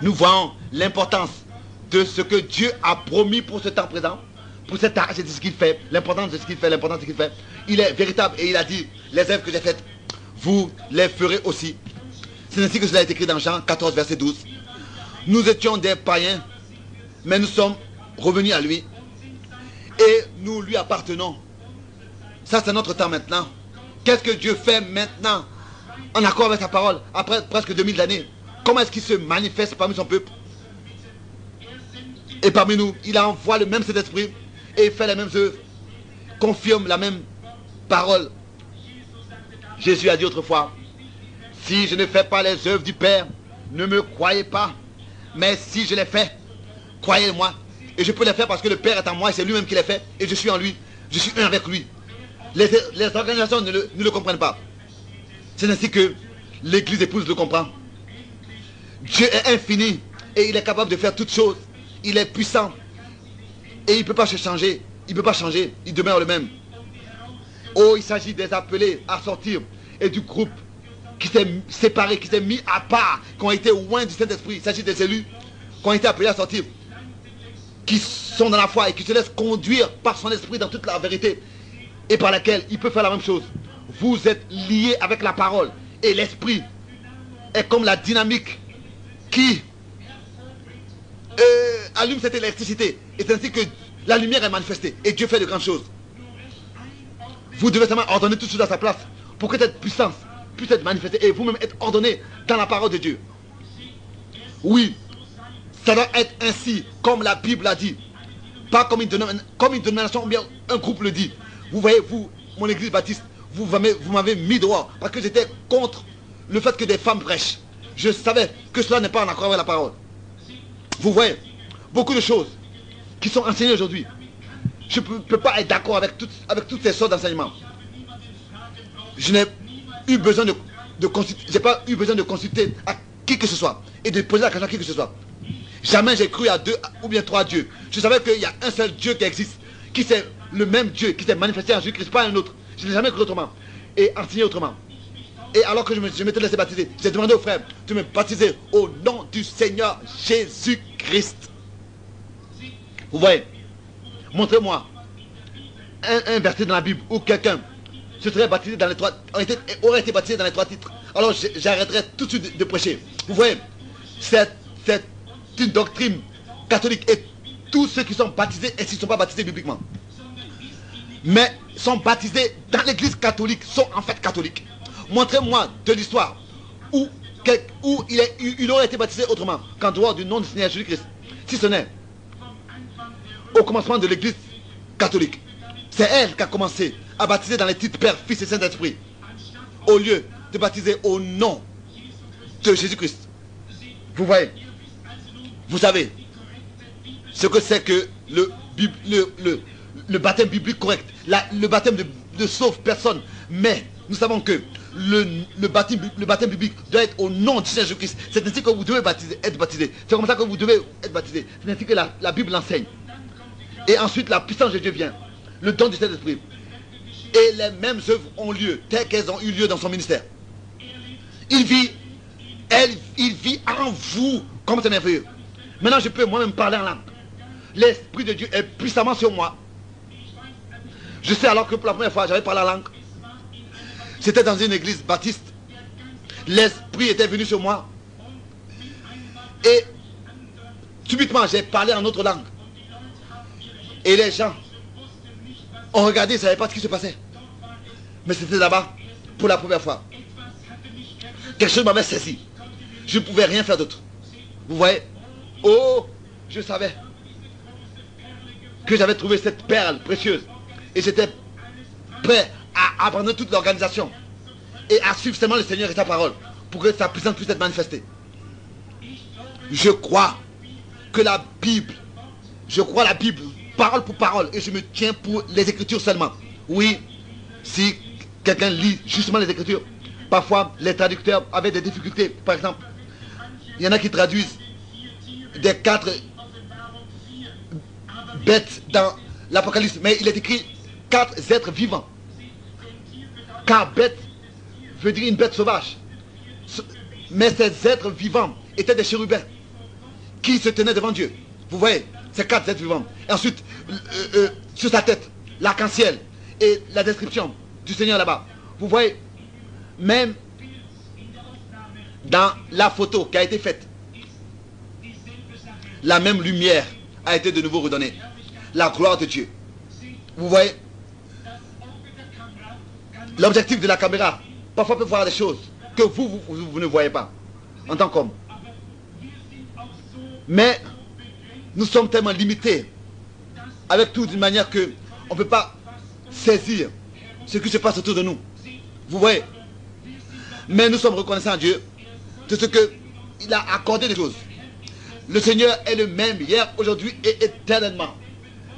nous voyons l'importance de ce que Dieu a promis pour ce temps présent, pour cet âge et de ce qu'il fait, l'importance de ce qu'il fait, l'importance de ce qu'il fait. Il est véritable et il a dit, les œuvres que j'ai faites, vous les ferez aussi. C'est ainsi que cela est écrit dans Jean 14, verset 12. Nous étions des païens, mais nous sommes revenus à lui et nous lui appartenons. Ça, c'est notre temps maintenant. Qu'est-ce que Dieu fait maintenant en accord avec sa parole après presque 2000 années? Comment est-ce qu'il se manifeste parmi son peuple et parmi nous? Il envoie le même Saint-Esprit et il fait les mêmes œuvres, confirme la même parole. Jésus a dit autrefois, si je ne fais pas les œuvres du Père, ne me croyez pas, mais si je les fais, croyez-moi. Et je peux les faire parce que le Père est en moi et c'est lui-même qui les fait et je suis en lui, je suis un avec lui. Les organisations ne le comprennent pas. C'est ainsi que l'Église épouse le comprend. Dieu est infini et il est capable de faire toutes choses. Il est puissant et il ne peut pas se changer. Il ne peut pas changer, il demeure le même. Oh, il s'agit des appelés à sortir et du groupe qui s'est séparé, qui s'est mis à part, qui ont été loin du Saint-Esprit. Il s'agit des élus qui ont été appelés à sortir, qui sont dans la foi et qui se laissent conduire par son esprit dans toute la vérité et par laquelle il peut faire la même chose. Vous êtes liés avec la parole et l'esprit est comme la dynamique qui allume cette électricité. Et c'est ainsi que la lumière est manifestée et Dieu fait de grandes choses. Vous devez seulement ordonner tout cela à sa place pour que cette puissance puisse être manifestée et vous-même être ordonné dans la parole de Dieu. Oui, ça doit être ainsi comme la Bible a dit. Pas comme une dénomination ou bien un groupe le dit. Vous voyez, vous, mon église baptiste, vous m'avez mis dehors parce que j'étais contre le fait que des femmes prêchent. Je savais que cela n'est pas en accord avec la parole. Vous voyez, beaucoup de choses qui sont enseignées aujourd'hui. Je ne peux pas être d'accord avec toutes ces sortes d'enseignements. Je n'ai eu besoin j'ai pas eu besoin de consulter à qui que ce soit et de poser la question à qui que ce soit. Jamais j'ai cru à 2 ou bien 3 dieux. Je savais qu'il y a un seul Dieu qui existe, qui c'est le même Dieu, qui s'est manifesté en Jésus-Christ, pas un autre. Je n'ai jamais cru autrement et enseigné autrement. Et alors que je m'étais laissé baptiser, j'ai demandé aux frères de me baptiser au nom du Seigneur Jésus-Christ. Vous voyez, montrez-moi un verset dans la Bible où quelqu'un se serait baptisé dans les aurait été baptisé dans les 3 titres. Alors j'arrêterai tout de suite de prêcher. Vous voyez, c'est une doctrine catholique et tous ceux qui sont baptisés et s'ils ne sont pas baptisés bibliquement, mais sont baptisés dans l'église catholique, sont en fait catholiques. Montrez-moi de l'histoire où il aurait été baptisé autrement qu'en dehors du nom du Seigneur Jésus-Christ. Si ce n'est au commencement de l'église catholique. C'est elle qui a commencé à baptiser dans les titres Père, Fils et Saint-Esprit, au lieu de baptiser au nom de Jésus-Christ. Vous voyez, vous savez ce que c'est que le baptême biblique correct, le baptême de sauve personne. Mais nous savons que le baptême biblique doit être au nom de Jésus-Christ. C'est ainsi que vous devez être baptisé. C'est comme ça que vous devez être baptisé. C'est ainsi que la Bible l'enseigne. Et ensuite la puissance de Dieu vient, le don du Saint-Esprit. Et les mêmes œuvres ont lieu, telles qu'elles ont eu lieu dans son ministère. Il vit en vous, comme c'est merveilleux. Maintenant je peux moi-même parler en langue. L'Esprit de Dieu est puissamment sur moi. Je sais alors que pour la première fois j'avais parlé en langue. C'était dans une église baptiste. L'Esprit était venu sur moi. Et subitement j'ai parlé en autre langue. Et les gens ont regardé, ils ne savaient pas ce qui se passait. Mais c'était là-bas pour la première fois. Quelque chose m'avait saisi. Je ne pouvais rien faire d'autre. Vous voyez? Oh, je savais que j'avais trouvé cette perle précieuse. Et j'étais prêt à abandonner toute l'organisation et à suivre seulement le Seigneur et sa parole pour que sa puissance puisse être manifestée. Je crois que la Bible, parole pour parole, et je me tiens pour les Écritures seulement. Oui, si quelqu'un lit justement les Écritures, parfois les traducteurs avaient des difficultés. Par exemple, il y en a qui traduisent des 4 bêtes dans l'Apocalypse, mais il est écrit 4 êtres vivants. Car bête veut dire une bête sauvage. Mais ces êtres vivants étaient des chérubins qui se tenaient devant Dieu. Vous voyez, ces 4 êtres vivants. Et ensuite, sur sa tête, l'arc-en-ciel et la description du Seigneur là-bas. Vous voyez, même dans la photo qui a été faite, la même lumière a été de nouveau redonnée. La gloire de Dieu. Vous voyez, l'objectif de la caméra parfois peut voir des choses que vous ne voyez pas en tant qu'homme. Mais nous sommes tellement limités avec tout d'une manière que on ne peut pas saisir ce qui se passe autour de nous. Vous voyez. Mais nous sommes reconnaissants à Dieu de ce qu'il a accordé des choses. Le Seigneur est le même hier, aujourd'hui et éternellement.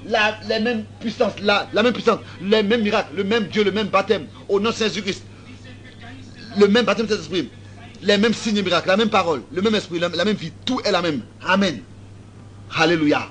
La même puissance, la même puissance, les mêmes miracles, le même Dieu, le même baptême, au nom de Jésus-Christ. Le même baptême de Saint-Esprit, les mêmes signes et miracles, la même parole, le même esprit, la même vie, tout est la même. Amen. Alléluia.